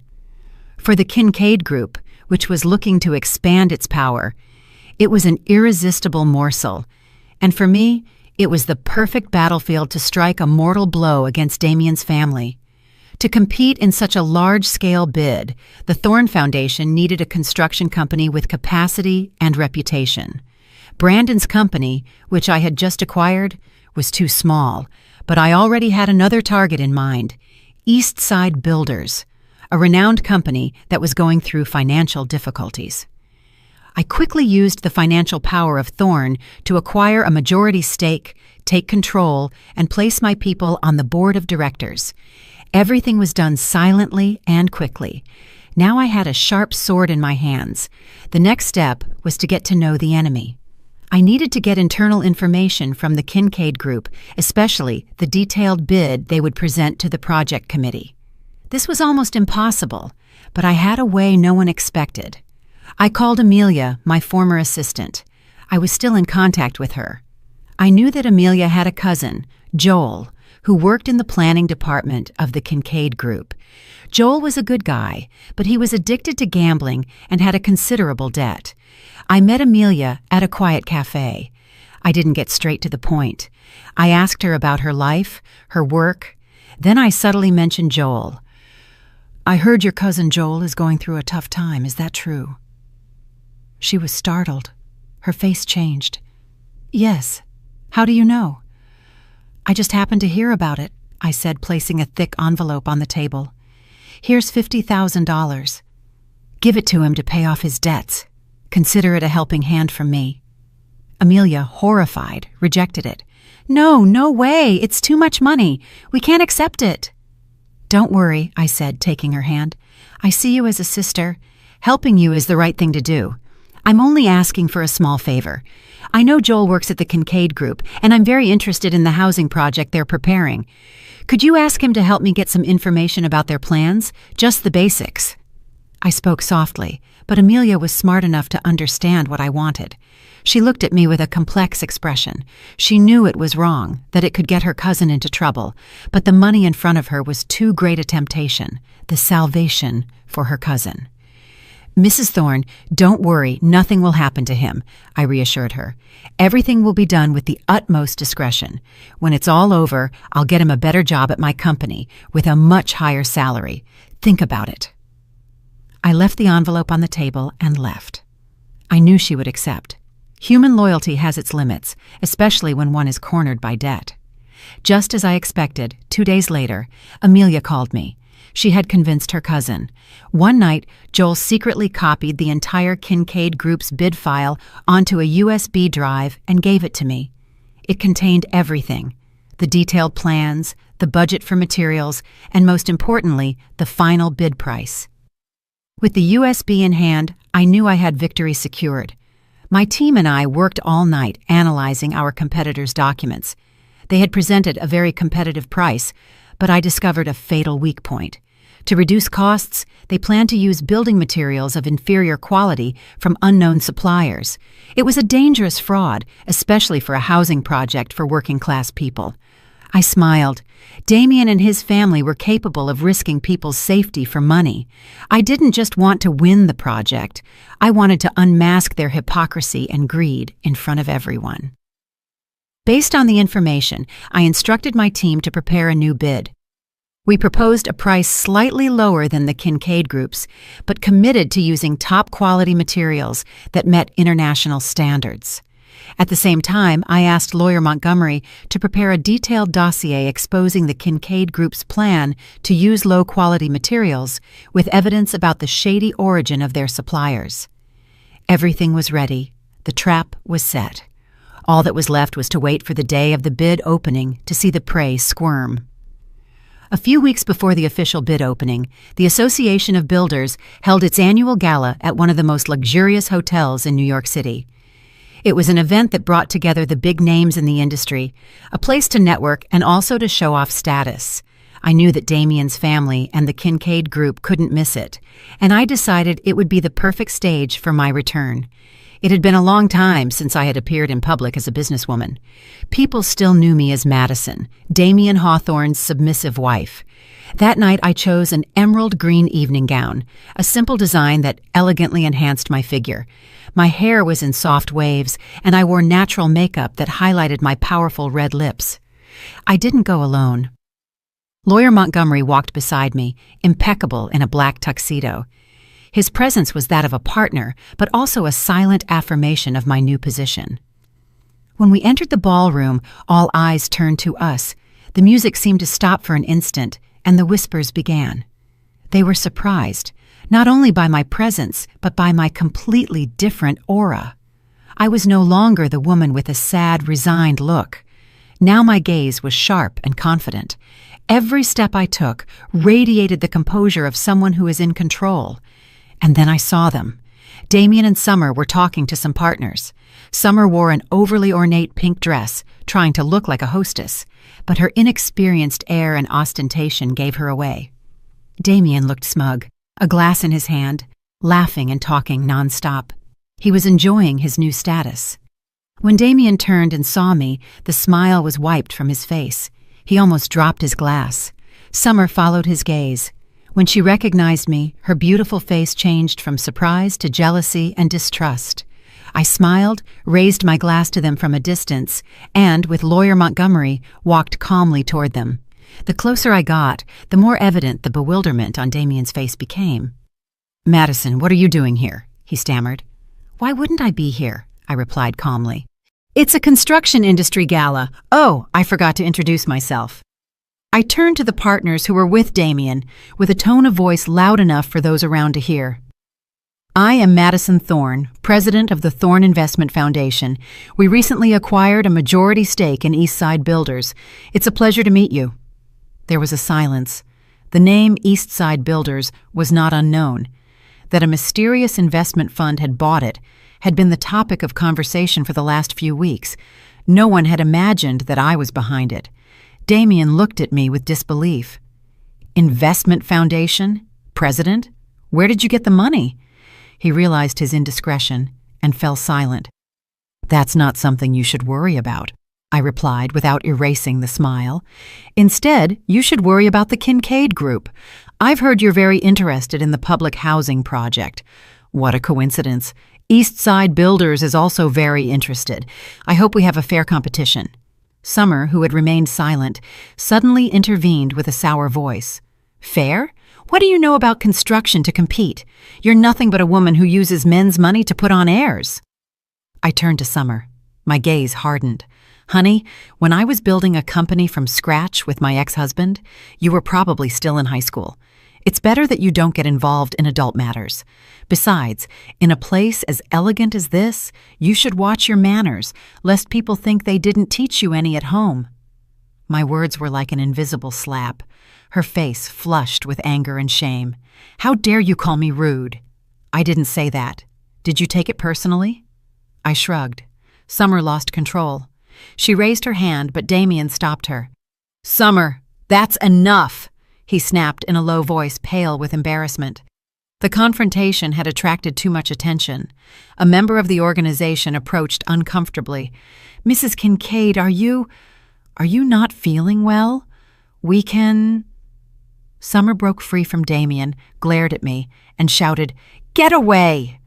For the Kincaid Group, which was looking to expand its power, it was an irresistible morsel. And for me, it was the perfect battlefield to strike a mortal blow against Damien's family. To compete in such a large-scale bid, the Thorne Foundation needed a construction company with capacity and reputation. Brandon's company, which I had just acquired, was too small, but I already had another target in mind: East Side Builders, a renowned company that was going through financial difficulties. I quickly used the financial power of Thorne to acquire a majority stake, take control, and place my people on the board of directors. Everything was done silently and quickly. Now I had a sharp sword in my hands. The next step was to get to know the enemy. I needed to get internal information from the Kincaid Group, especially the detailed bid they would present to the project committee. This was almost impossible, but I had a way no one expected. I called Amelia, my former assistant. I was still in contact with her. I knew that Amelia had a cousin, Joel, who worked in the planning department of the Kincaid Group. Joel was a good guy, but he was addicted to gambling and had a considerable debt. I met Amelia at a quiet cafe. I didn't get straight to the point. I asked her about her life, her work. Then I subtly mentioned Joel. "I heard your cousin Joel is going through a tough time. Is that true?" She was startled. Her face changed. "Yes. How do you know?" "I just happened to hear about it," I said, placing a thick envelope on the table. "Here's $50,000. Give it to him to pay off his debts. Consider it a helping hand from me." Amelia, horrified, rejected it. "No, no way. It's too much money. We can't accept it." "Don't worry," I said, taking her hand. "I see you as a sister. Helping you is the right thing to do. I'm only asking for a small favor. I know Joel works at the Kincaid Group, and I'm very interested in the housing project they're preparing. Could you ask him to help me get some information about their plans? Just the basics." I spoke softly, but Amelia was smart enough to understand what I wanted. She looked at me with a complex expression. She knew it was wrong, that it could get her cousin into trouble, but the money in front of her was too great a temptation, the salvation for her cousin. "Mrs. Thorne, don't worry, nothing will happen to him," I reassured her. "Everything will be done with the utmost discretion. When it's all over, I'll get him a better job at my company, with a much higher salary. Think about it." I left the envelope on the table and left. I knew she would accept. Human loyalty has its limits, especially when one is cornered by debt. Just as I expected, 2 days later, Amelia called me. She had convinced her cousin. One night, Joel secretly copied the entire Kincaid Group's bid file onto a USB drive and gave it to me. It contained everything: the detailed plans, the budget for materials, and most importantly, the final bid price. With the USB in hand, I knew I had victory secured. My team and I worked all night analyzing our competitors' documents. They had presented a very competitive price, but I discovered a fatal weak point. To reduce costs, they planned to use building materials of inferior quality from unknown suppliers. It was a dangerous fraud, especially for a housing project for working-class people. I smiled. Damien and his family were capable of risking people's safety for money. I didn't just want to win the project. I wanted to unmask their hypocrisy and greed in front of everyone. Based on the information, I instructed my team to prepare a new bid. We proposed a price slightly lower than the Kincaid Group's, but committed to using top-quality materials that met international standards. At the same time, I asked lawyer Montgomery to prepare a detailed dossier exposing the Kincaid Group's plan to use low-quality materials with evidence about the shady origin of their suppliers. Everything was ready. The trap was set. All that was left was to wait for the day of the bid opening to see the prey squirm. A few weeks before the official bid opening, the Association of Builders held its annual gala at one of the most luxurious hotels in New York City. It was an event that brought together the big names in the industry, a place to network and also to show off status. I knew that Damien's family and the Kincaid Group couldn't miss it, and I decided it would be the perfect stage for my return. It had been a long time since I had appeared in public as a businesswoman. People still knew me as Madison, Damien Hawthorne's submissive wife. That night I chose an emerald green evening gown, a simple design that elegantly enhanced my figure. My hair was in soft waves, and I wore natural makeup that highlighted my powerful red lips. I didn't go alone. Lawyer Montgomery walked beside me, impeccable in a black tuxedo. His presence was that of a partner, but also a silent affirmation of my new position. When we entered the ballroom, all eyes turned to us. The music seemed to stop for an instant, and the whispers began. They were surprised, not only by my presence, but by my completely different aura. I was no longer the woman with a sad, resigned look. Now my gaze was sharp and confident. Every step I took radiated the composure of someone who is in control. And then I saw them. Damien and Summer were talking to some partners. Summer wore an overly ornate pink dress, trying to look like a hostess, but her inexperienced air and ostentation gave her away. Damien looked smug, a glass in his hand, laughing and talking nonstop. He was enjoying his new status. When Damien turned and saw me, the smile was wiped from his face. He almost dropped his glass. Summer followed his gaze. When she recognized me, her beautiful face changed from surprise to jealousy and distrust. I smiled, raised my glass to them from a distance, and, with Lawyer Montgomery, walked calmly toward them. The closer I got, the more evident the bewilderment on Damien's face became. "Madison, what are you doing here?" he stammered. "Why wouldn't I be here?" I replied calmly. "It's a construction industry gala. Oh, I forgot to introduce myself." I turned to the partners who were with Damien, with a tone of voice loud enough for those around to hear. "I am Madison Thorne, president of the Thorne Investment Foundation. We recently acquired a majority stake in Eastside Builders. It's a pleasure to meet you." There was a silence. The name Eastside Builders was not unknown. That a mysterious investment fund had bought it had been the topic of conversation for the last few weeks. No one had imagined that I was behind it. Damien looked at me with disbelief. "Investment Foundation? President? Where did you get the money?" He realized his indiscretion and fell silent. "That's not something you should worry about," I replied without erasing the smile. "Instead, you should worry about the Kincaid Group. I've heard you're very interested in the public housing project." "What a coincidence. Eastside Builders is also very interested. I hope we have a fair competition." Summer, who had remained silent, suddenly intervened with a sour voice. "Fair? What do you know about construction to compete? You're nothing but a woman who uses men's money to put on airs." I turned to Summer. My gaze hardened. "Honey, when I was building a company from scratch with my ex-husband, you were probably still in high school. It's better that you don't get involved in adult matters. Besides, in a place as elegant as this, you should watch your manners, lest people think they didn't teach you any at home." My words were like an invisible slap. Her face flushed with anger and shame. "How dare you call me rude?" "I didn't say that. Did you take it personally?" I shrugged. Summer lost control. She raised her hand, but Damien stopped her. "Summer, that's enough!" he snapped in a low voice, pale with embarrassment. The confrontation had attracted too much attention. A member of the organization approached uncomfortably. "Mrs. Kincaid, are you not feeling well? We can—" Summer broke free from Damien, glared at me, and shouted, "Get away!"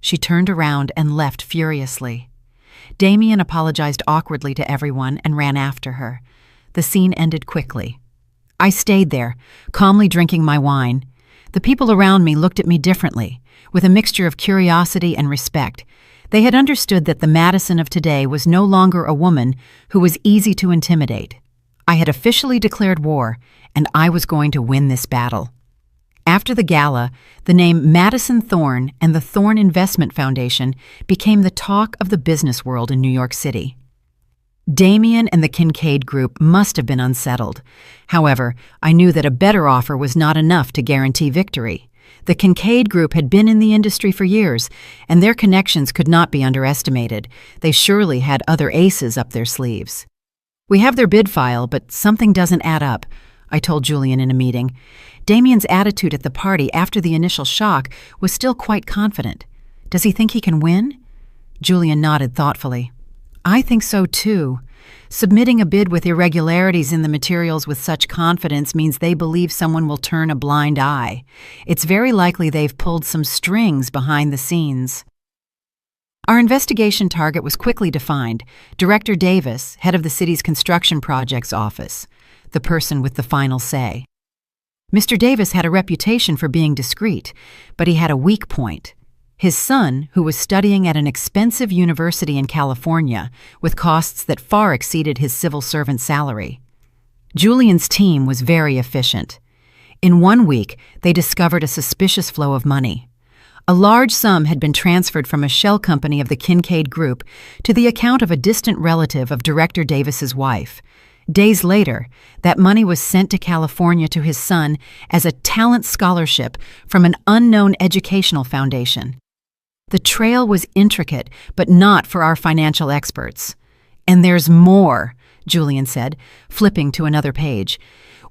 She turned around and left furiously. Damien apologized awkwardly to everyone and ran after her. The scene ended quickly. I stayed there, calmly drinking my wine. The people around me looked at me differently, with a mixture of curiosity and respect. They had understood that the Madison of today was no longer a woman who was easy to intimidate. I had officially declared war, and I was going to win this battle. After the gala, the name Madison Thorne and the Thorne Investment Foundation became the talk of the business world in New York City. Damien and the Kincaid Group must have been unsettled. However, I knew that a better offer was not enough to guarantee victory. The Kincaid Group had been in the industry for years, and their connections could not be underestimated. They surely had other aces up their sleeves. "We have their bid file, but something doesn't add up," I told Julian in a meeting. Damien's attitude at the party after the initial shock was still quite confident. "Does he think he can win?" Julian nodded thoughtfully. "I think so too. Submitting a bid with irregularities in the materials with such confidence means they believe someone will turn a blind eye. It's very likely they've pulled some strings behind the scenes." Our investigation target was quickly defined: Director Davis, head of the city's construction projects office, the person with the final say. Mr. Davis had a reputation for being discreet, but he had a weak point: His son, who was studying at an expensive university in California with costs that far exceeded his civil servant salary. Julian's team was very efficient. In 1 week, they discovered a suspicious flow of money. A large sum had been transferred from a shell company of the Kincaid Group to the account of a distant relative of Director Davis's wife. Days later, that money was sent to California to his son as a talent scholarship from an unknown educational foundation. The trail was intricate, but not for our financial experts. "And there's more," Julian said, flipping to another page.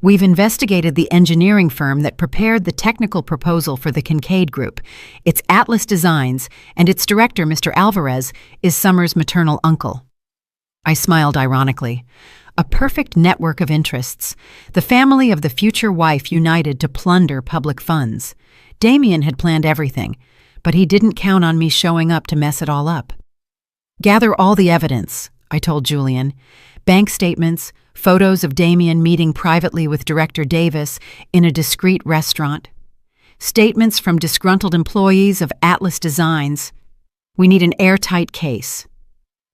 "We've investigated the engineering firm that prepared the technical proposal for the Kincaid Group. It's Atlas Designs, and its director, Mr. Alvarez, is Summer's maternal uncle." I smiled ironically. A perfect network of interests. The family of the future wife united to plunder public funds. Damien had planned everything, but he didn't count on me showing up to mess it all up. "Gather all the evidence," I told Julian. "Bank statements, photos of Damien meeting privately with Director Davis in a discreet restaurant, statements from disgruntled employees of Atlas Designs. We need an airtight case."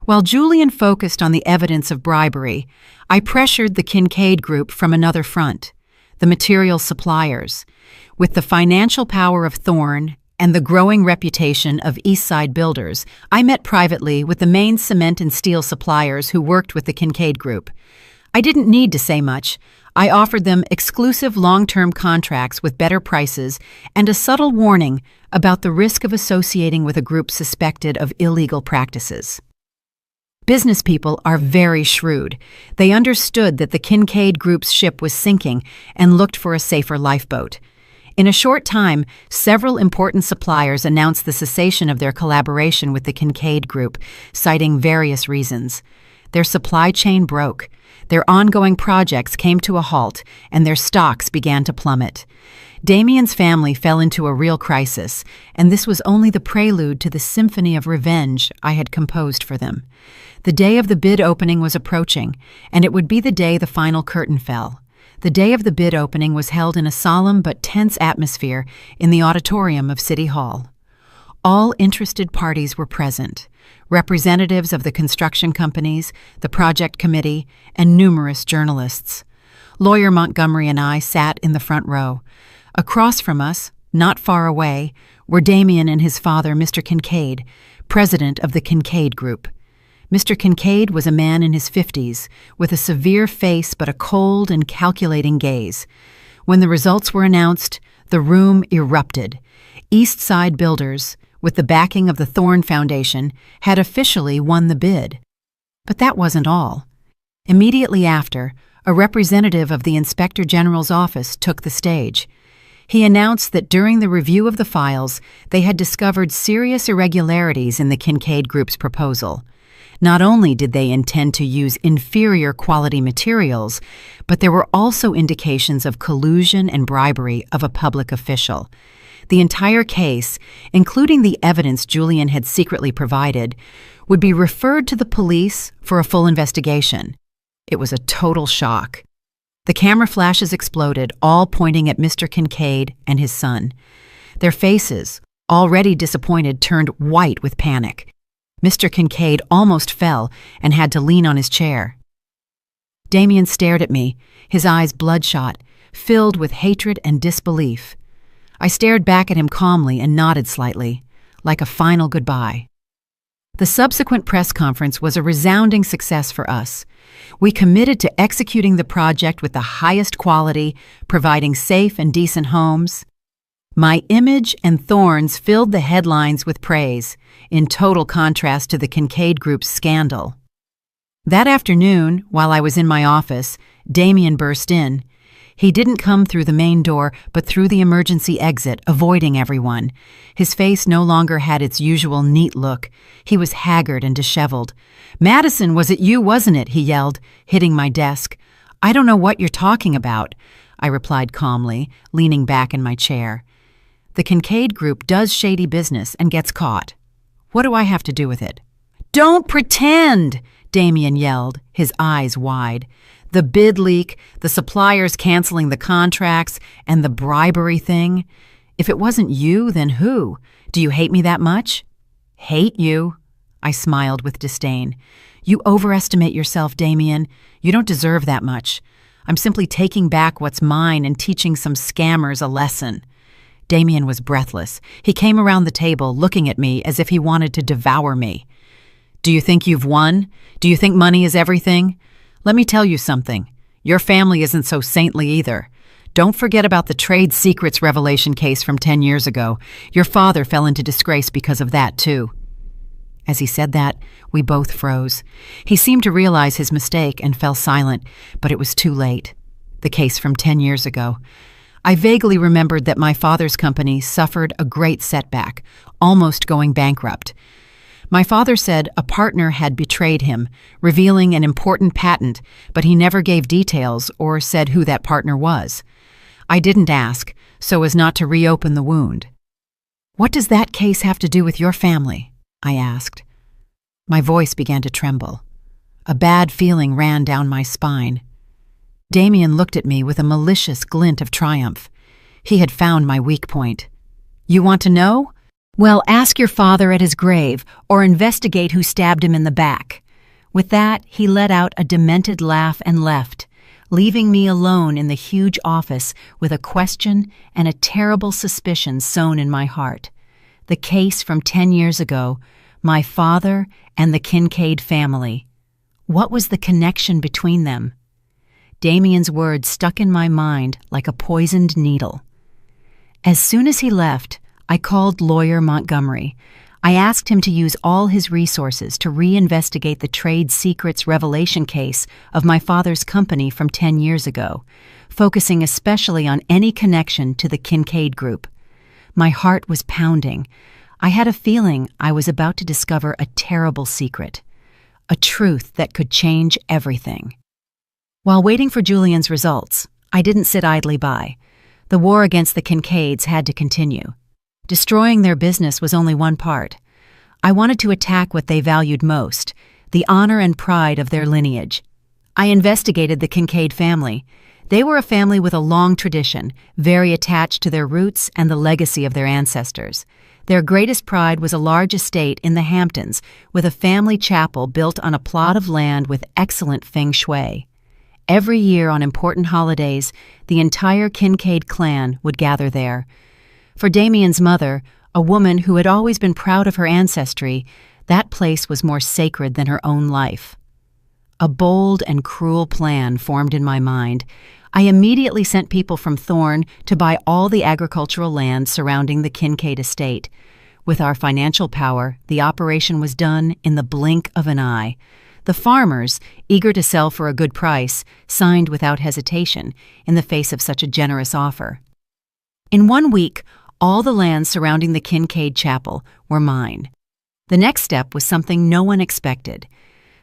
While Julian focused on the evidence of bribery, I pressured the Kincaid Group from another front, the material suppliers. With the financial power of Thorne and the growing reputation of East Side builders, I met privately with the main cement and steel suppliers who worked with the Kincaid Group. I didn't need to say much. I offered them exclusive long-term contracts with better prices and a subtle warning about the risk of associating with a group suspected of illegal practices. Business people are very shrewd. They understood that the Kincaid Group's ship was sinking and looked for a safer lifeboat. In a short time, several important suppliers announced the cessation of their collaboration with the Kincaid Group, citing various reasons. Their supply chain broke, their ongoing projects came to a halt, and their stocks began to plummet. Damien's family fell into a real crisis, and this was only the prelude to the symphony of revenge I had composed for them. The day of the bid opening was approaching, and it would be the day the final curtain fell. The day of the bid opening was held in a solemn but tense atmosphere in the auditorium of City Hall. All interested parties were present, representatives of the construction companies, the project committee, and numerous journalists. Lawyer Montgomery and I sat in the front row. Across from us, not far away, were Damien and his father, Mr. Kincaid, president of the Kincaid Group. Mr. Kincaid was a man in his 50s, with a severe face but a cold and calculating gaze. When the results were announced, the room erupted. East Side Builders, with the backing of the Thorne Foundation, had officially won the bid. But that wasn't all. Immediately after, a representative of the Inspector General's office took the stage. He announced that during the review of the files, they had discovered serious irregularities in the Kincaid Group's proposal. Not only did they intend to use inferior quality materials, but there were also indications of collusion and bribery of a public official. The entire case, including the evidence Julian had secretly provided, would be referred to the police for a full investigation. It was a total shock. The camera flashes exploded, all pointing at Mr. Kincaid and his son. Their faces, already disappointed, turned white with panic. Mr. Kincaid almost fell and had to lean on his chair. Damien stared at me, his eyes bloodshot, filled with hatred and disbelief. I stared back at him calmly and nodded slightly, like a final goodbye. The subsequent press conference was a resounding success for us. We committed to executing the project with the highest quality, providing safe and decent homes. My image and Thorne's filled the headlines with praise, in total contrast to the Kincaid Group's scandal. That afternoon, while I was in my office, Damien burst in. He didn't come through the main door, but through the emergency exit, avoiding everyone. His face no longer had its usual neat look. He was haggard and disheveled. "Madison, was it you, wasn't it?" he yelled, hitting my desk. "I don't know what you're talking about," I replied calmly, leaning back in my chair. "The Kincaid Group does shady business and gets caught. What do I have to do with it?" "Don't pretend!" Damien yelled, his eyes wide. The bid leak, the suppliers canceling the contracts, and the bribery thing. If it wasn't you, then who? Do you hate me that much? Hate you? I smiled with disdain. You overestimate yourself, Damien. You don't deserve that much. I'm simply taking back what's mine and teaching some scammers a lesson. Damien was breathless. He came around the table, looking at me as if he wanted to devour me. Do you think you've won? Do you think money is everything? Let me tell you something. Your family isn't so saintly either. Don't forget about the trade secrets revelation case from 10 years ago. Your father fell into disgrace because of that, too. As he said that, we both froze. He seemed to realize his mistake and fell silent, but it was too late. The case from 10 years ago. I vaguely remembered that my father's company suffered a great setback, almost going bankrupt. My father said a partner had betrayed him, revealing an important patent, but he never gave details or said who that partner was. I didn't ask, so as not to reopen the wound. What does that case have to do with your family? I asked. My voice began to tremble. A bad feeling ran down my spine. Damien looked at me with a malicious glint of triumph. He had found my weak point. You want to know? Well, ask your father at his grave, or investigate who stabbed him in the back. With that, he let out a demented laugh and left, leaving me alone in the huge office with a question and a terrible suspicion sown in my heart. The case from 10 years ago, my father and the Kincaid family. What was the connection between them? Damien's words stuck in my mind like a poisoned needle. As soon as he left, I called lawyer Montgomery. I asked him to use all his resources to reinvestigate the trade secrets revelation case of my father's company from 10 years ago, focusing especially on any connection to the Kincaid Group. My heart was pounding. I had a feeling I was about to discover a terrible secret, a truth that could change everything. While waiting for Julian's results, I didn't sit idly by. The war against the Kincaids had to continue. Destroying their business was only one part. I wanted to attack what they valued most, the honor and pride of their lineage. I investigated the Kincaid family. They were a family with a long tradition, very attached to their roots and the legacy of their ancestors. Their greatest pride was a large estate in the Hamptons, with a family chapel built on a plot of land with excellent feng shui. Every year on important holidays, the entire Kincaid clan would gather there. For Damien's mother, a woman who had always been proud of her ancestry, that place was more sacred than her own life. A bold and cruel plan formed in my mind. I immediately sent people from Thorne to buy all the agricultural land surrounding the Kincaid estate. With our financial power, the operation was done in the blink of an eye. The farmers, eager to sell for a good price, signed without hesitation in the face of such a generous offer. In 1 week, all the lands surrounding the Kincaid chapel were mine. The next step was something no one expected.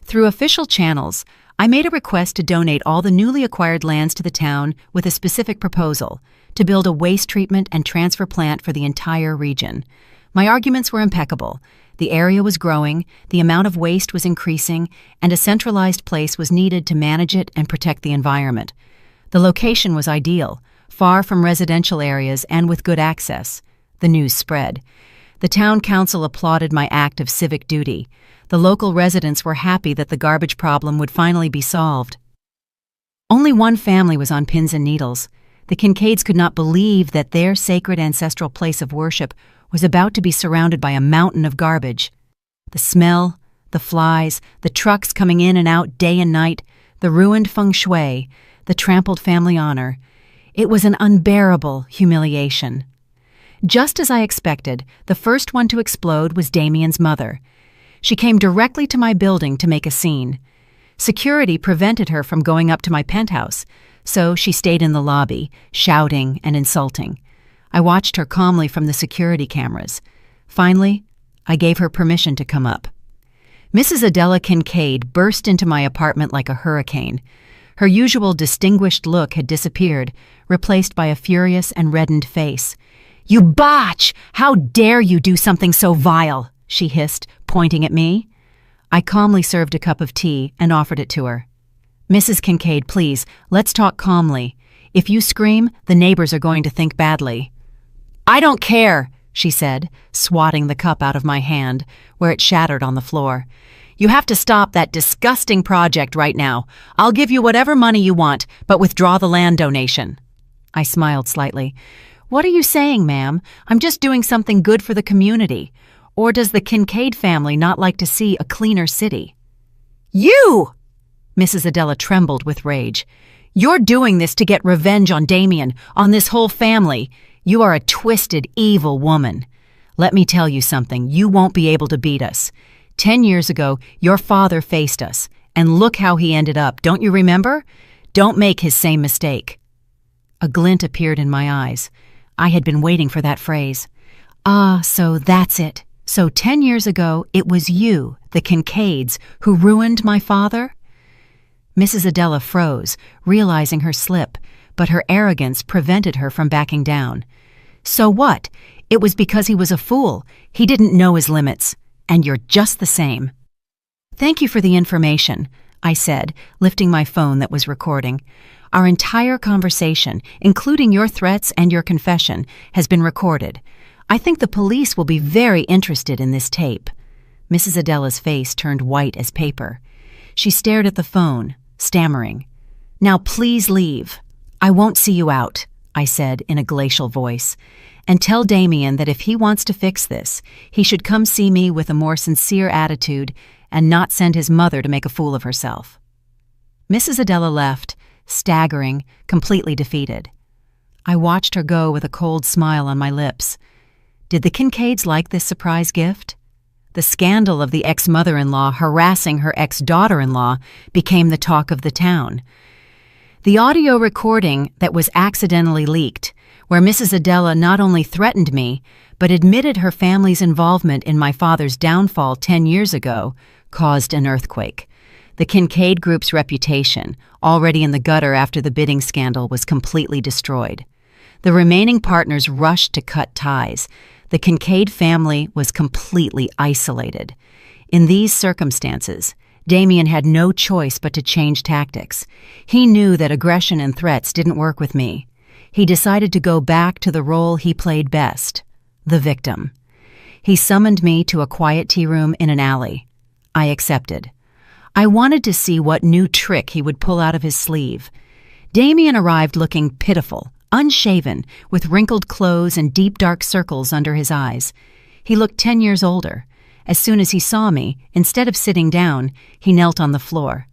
Through official channels, I made a request to donate all the newly acquired lands to the town with a specific proposal to build a waste treatment and transfer plant for the entire region. My arguments were impeccable. The area was growing, the amount of waste was increasing, and a centralized place was needed to manage it and protect the environment. The location was ideal, far from residential areas and with good access. The news spread. The town council applauded my act of civic duty. The local residents were happy that the garbage problem would finally be solved. Only one family was on pins and needles. The Kincaids could not believe that their sacred ancestral place of worship was about to be surrounded by a mountain of garbage. The smell, the flies, the trucks coming in and out day and night, the ruined feng shui, the trampled family honor. It was an unbearable humiliation. Just as I expected, the first one to explode was Damien's mother. She came directly to my building to make a scene. Security prevented her from going up to my penthouse, so she stayed in the lobby, shouting and insulting. I watched her calmly from the security cameras. Finally, I gave her permission to come up. Mrs. Adela Kincaid burst into my apartment like a hurricane. Her usual distinguished look had disappeared, replaced by a furious and reddened face. "You botch! How dare you do something so vile!" she hissed, pointing at me. I calmly served a cup of tea and offered it to her. "Mrs. Kincaid, please, let's talk calmly. If you scream, the neighbors are going to think badly." "I don't care," she said, swatting the cup out of my hand, where it shattered on the floor. "You have to stop that disgusting project right now. I'll give you whatever money you want, but withdraw the land donation." I smiled slightly. "What are you saying, ma'am? I'm just doing something good for the community. Or does the Kincaid family not like to see a cleaner city?" "You!" Mrs. Adela trembled with rage. "You're doing this to get revenge on Damien, on this whole family. You are a twisted, evil woman. Let me tell you something. You won't be able to beat us. 10 years ago, your father faced us, and look how he ended up. Don't you remember? Don't make his same mistake." A glint appeared in my eyes. I had been waiting for that phrase. "Ah, so that's it. So 10 years ago, it was you, the Kincaids, who ruined my father?" Mrs. Adela froze, realizing her slip, but her arrogance prevented her from backing down. "So what? It was because he was a fool. He didn't know his limits. And you're just the same." "Thank you for the information," I said, lifting my phone that was recording. "Our entire conversation, including your threats and your confession, has been recorded. I think the police will be very interested in this tape." Mrs. Adela's face turned white as paper. She stared at the phone, stammering. "Now please leave. I won't see you out," I said in a glacial voice. "And tell Damien that if he wants to fix this, he should come see me with a more sincere attitude and not send his mother to make a fool of herself." Mrs. Adela left, staggering, completely defeated. I watched her go with a cold smile on my lips. Did the Kincaids like this surprise gift? The scandal of the ex-mother-in-law harassing her ex-daughter-in-law became the talk of the town. The audio recording that was accidentally leaked, where Mrs. Adela not only threatened me, but admitted her family's involvement in my father's downfall 10 years ago, caused an earthquake. The Kincaid Group's reputation, already in the gutter after the bidding scandal, was completely destroyed. The remaining partners rushed to cut ties. The Kincaid family was completely isolated. In these circumstances, Damien had no choice but to change tactics. He knew that aggression and threats didn't work with me. He decided to go back to the role he played best, the victim. He summoned me to a quiet tea room in an alley. I accepted. I wanted to see what new trick he would pull out of his sleeve. Damien arrived looking pitiful, unshaven, with wrinkled clothes and deep dark circles under his eyes. He looked 10 years older. As soon as he saw me, instead of sitting down, he knelt on the floor.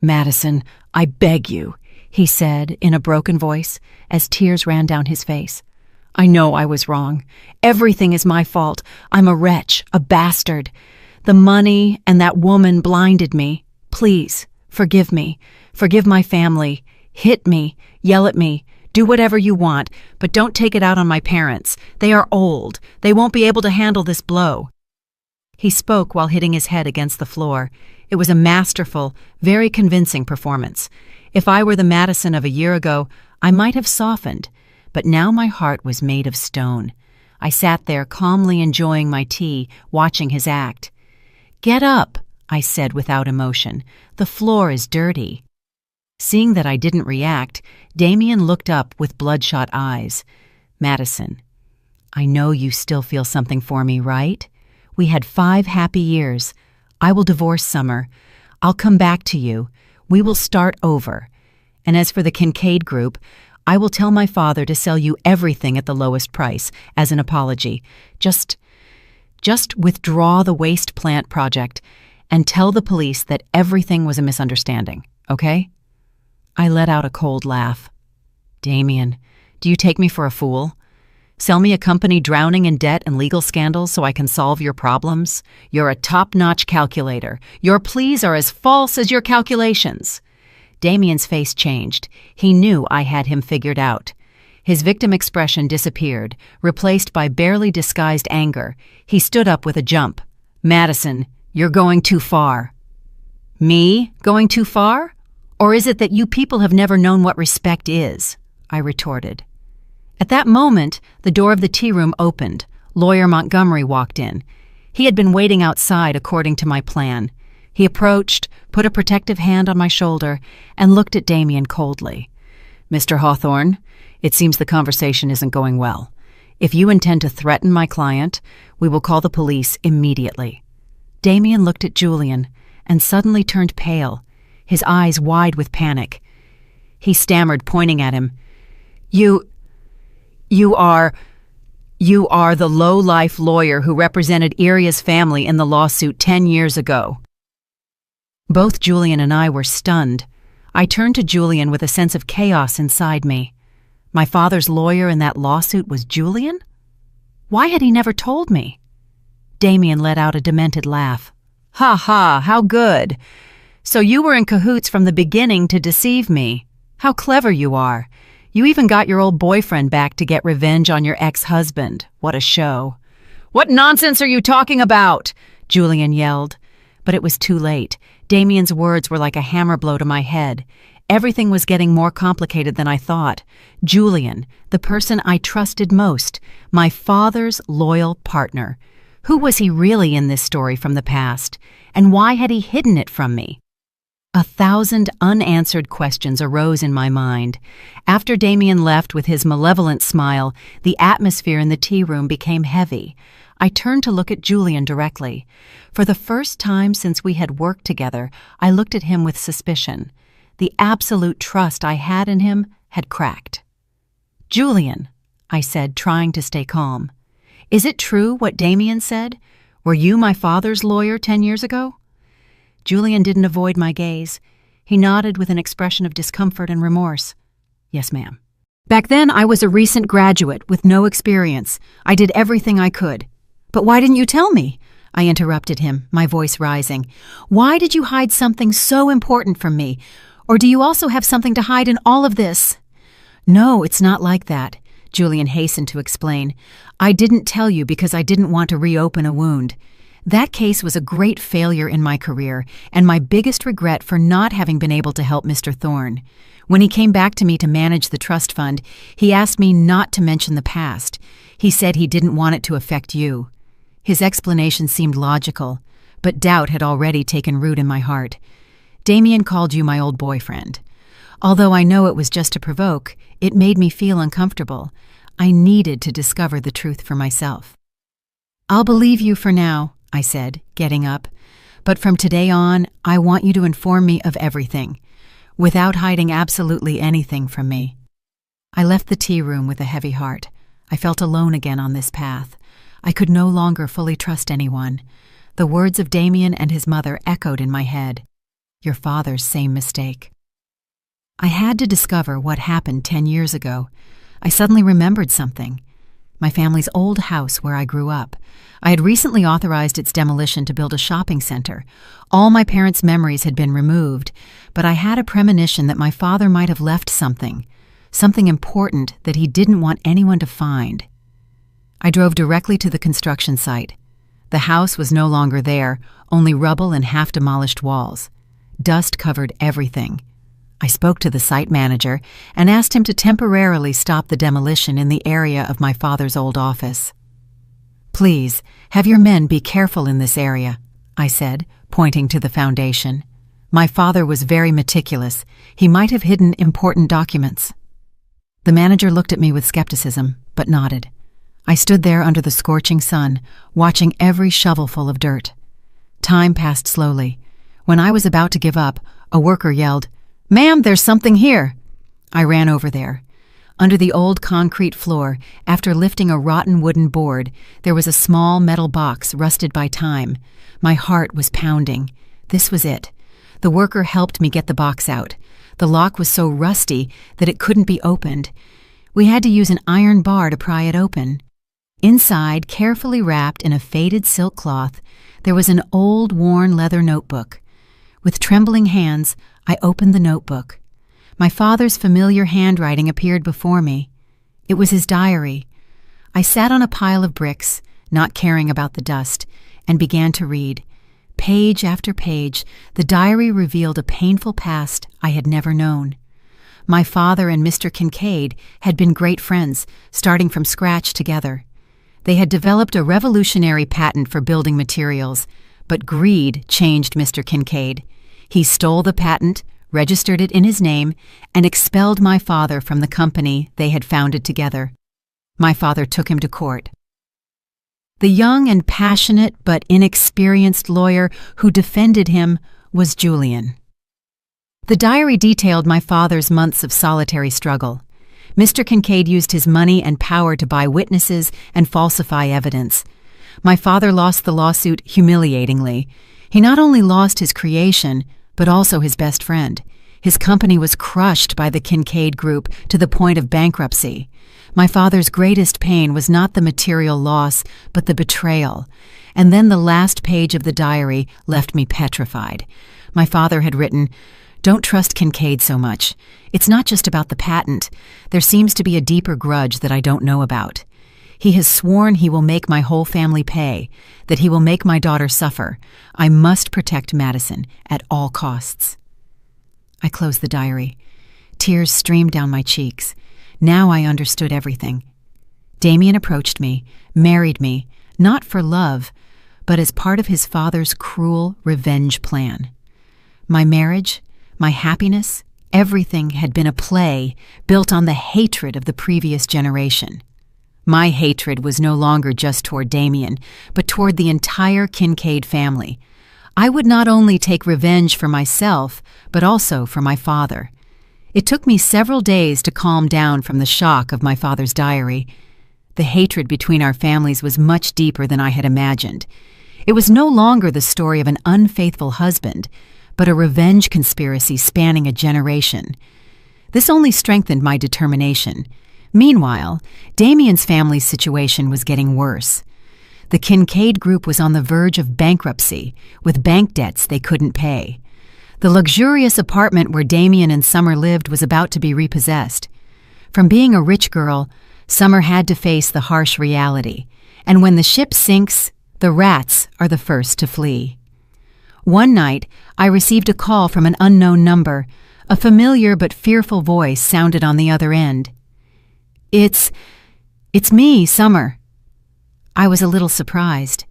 "Madison, I beg you," he said in a broken voice, as tears ran down his face. "I know I was wrong. Everything is my fault. I'm a wretch, a bastard. The money and that woman blinded me. Please, forgive me. Forgive my family. Hit me, yell at me, do whatever you want, but don't take it out on my parents. They are old. They won't be able to handle this blow." He spoke while hitting his head against the floor. It was a masterful, very convincing performance. If I were the Madison of a year ago, I might have softened, but now my heart was made of stone. I sat there calmly enjoying my tea, watching his act. "Get up," I said without emotion. "The floor is dirty." Seeing that I didn't react, Damien looked up with bloodshot eyes. "Madison, I know you still feel something for me, right? We had 5 happy years. I will divorce Summer. I'll come back to you. We will start over. And as for the Kincaid Group, I will tell my father to sell you everything at the lowest price as an apology. Just withdraw the waste plant project and tell the police that everything was a misunderstanding, okay?" I let out a cold laugh. "Damien, do you take me for a fool? Sell me a company drowning in debt and legal scandals so I can solve your problems? You're a top-notch calculator. Your pleas are as false as your calculations." Damien's face changed. He knew I had him figured out. His victim expression disappeared, replaced by barely disguised anger. He stood up with a jump. "Madison, you're going too far." "Me? Going too far? Or is it that you people have never known what respect is?" I retorted. At that moment, the door of the tea room opened. Lawyer Montgomery walked in. He had been waiting outside according to my plan. He approached, put a protective hand on my shoulder, and looked at Damien coldly. "Mr. Hawthorne, it seems the conversation isn't going well. If you intend to threaten my client, we will call the police immediately." Damien looked at Julian and suddenly turned pale, his eyes wide with panic. He stammered, pointing at him, You are the low-life lawyer who represented Iria's family in the lawsuit 10 years ago." Both Julian and I were stunned. I turned to Julian with a sense of chaos inside me. My father's lawyer in that lawsuit was Julian? Why had he never told me? Damien let out a demented laugh. "Ha ha, how good. So you were in cahoots from the beginning to deceive me. How clever you are. You even got your old boyfriend back to get revenge on your ex-husband. What a show." "What nonsense are you talking about?" Julian yelled. But it was too late. Damien's words were like a hammer blow to my head. Everything was getting more complicated than I thought. Julian, the person I trusted most, my father's loyal partner. Who was he really in this story from the past? And why had he hidden it from me? 1,000 unanswered questions arose in my mind. After Damien left with his malevolent smile, the atmosphere in the tea room became heavy. I turned to look at Julian directly. For the first time since we had worked together, I looked at him with suspicion. The absolute trust I had in him had cracked. "Julian," I said, trying to stay calm, "is it true what Damien said? Were you my father's lawyer 10 years ago?" Julian didn't avoid my gaze. He nodded with an expression of discomfort and remorse. "Yes, ma'am. Back then, I was a recent graduate with no experience. I did everything I could." "But why didn't you tell me?" I interrupted him, my voice rising. "Why did you hide something so important from me? Or do you also have something to hide in all of this?" "No, it's not like that," Julian hastened to explain. "I didn't tell you because I didn't want to reopen a wound. That case was a great failure in my career, and my biggest regret for not having been able to help Mr. Thorne. When he came back to me to manage the trust fund, he asked me not to mention the past. He said he didn't want it to affect you." His explanation seemed logical, but doubt had already taken root in my heart. "Damien called you my old boyfriend. Although I know it was just to provoke, it made me feel uncomfortable. I needed to discover the truth for myself." "I'll believe you for now," I said, getting up. "But from today on, I want you to inform me of everything, without hiding absolutely anything from me." I left the tea room with a heavy heart. I felt alone again on this path. I could no longer fully trust anyone. The words of Damien and his mother echoed in my head. Your father's same mistake. I had to discover what happened 10 years ago. I suddenly remembered something. My family's old house where I grew up. I had recently authorized its demolition to build a shopping center. All my parents' memories had been removed, but I had a premonition that my father might have left something important that he didn't want anyone to find. I drove directly to the construction site. The house was no longer there, only rubble and half-demolished walls. Dust covered everything. I spoke to the site manager and asked him to temporarily stop the demolition in the area of my father's old office. "Please, have your men be careful in this area," I said, pointing to the foundation. "My father was very meticulous. He might have hidden important documents." The manager looked at me with skepticism, but nodded. I stood there under the scorching sun, watching every shovelful of dirt. Time passed slowly. When I was about to give up, a worker yelled, "Ma'am, there's something here." I ran over there. Under the old concrete floor, after lifting a rotten wooden board, there was a small metal box rusted by time. My heart was pounding. This was it. The worker helped me get the box out. The lock was so rusty that it couldn't be opened. We had to use an iron bar to pry it open. Inside, carefully wrapped in a faded silk cloth, there was an old, worn leather notebook. With trembling hands, I opened the notebook. My father's familiar handwriting appeared before me. It was his diary. I sat on a pile of bricks, not caring about the dust, and began to read. Page after page, the diary revealed a painful past I had never known. My father and Mr. Kincaid had been great friends, starting from scratch together. They had developed a revolutionary patent for building materials, but greed changed Mr. Kincaid. He stole the patent, registered it in his name, and expelled my father from the company they had founded together. My father took him to court. The young and passionate but inexperienced lawyer who defended him was Julian. The diary detailed my father's months of solitary struggle. Mr. Kincaid used his money and power to buy witnesses and falsify evidence. My father lost the lawsuit humiliatingly. He not only lost his creation, but also his best friend. His company was crushed by the Kincaid Group to the point of bankruptcy. My father's greatest pain was not the material loss, but the betrayal. And then the last page of the diary left me petrified. My father had written, "Don't trust Kincaid so much. It's not just about the patent. There seems to be a deeper grudge that I don't know about. He has sworn he will make my whole family pay, that he will make my daughter suffer. I must protect Madison at all costs." I closed the diary. Tears streamed down my cheeks. Now I understood everything. Damien approached me, married me, not for love, but as part of his father's cruel revenge plan. My marriage, my happiness, everything had been a play built on the hatred of the previous generation. My hatred was no longer just toward Damien, but toward the entire Kincaid family. I would not only take revenge for myself, but also for my father. It took me several days to calm down from the shock of my father's diary. The hatred between our families was much deeper than I had imagined. It was no longer the story of an unfaithful husband, but a revenge conspiracy spanning a generation. This only strengthened my determination. Meanwhile, Damien's family's situation was getting worse. The Kincaid Group was on the verge of bankruptcy, with bank debts they couldn't pay. The luxurious apartment where Damien and Summer lived was about to be repossessed. From being a rich girl, Summer had to face the harsh reality, and when the ship sinks, the rats are the first to flee. One night, I received a call from an unknown number. A familiar but fearful voice sounded on the other end. It's me, Summer." I was a little surprised.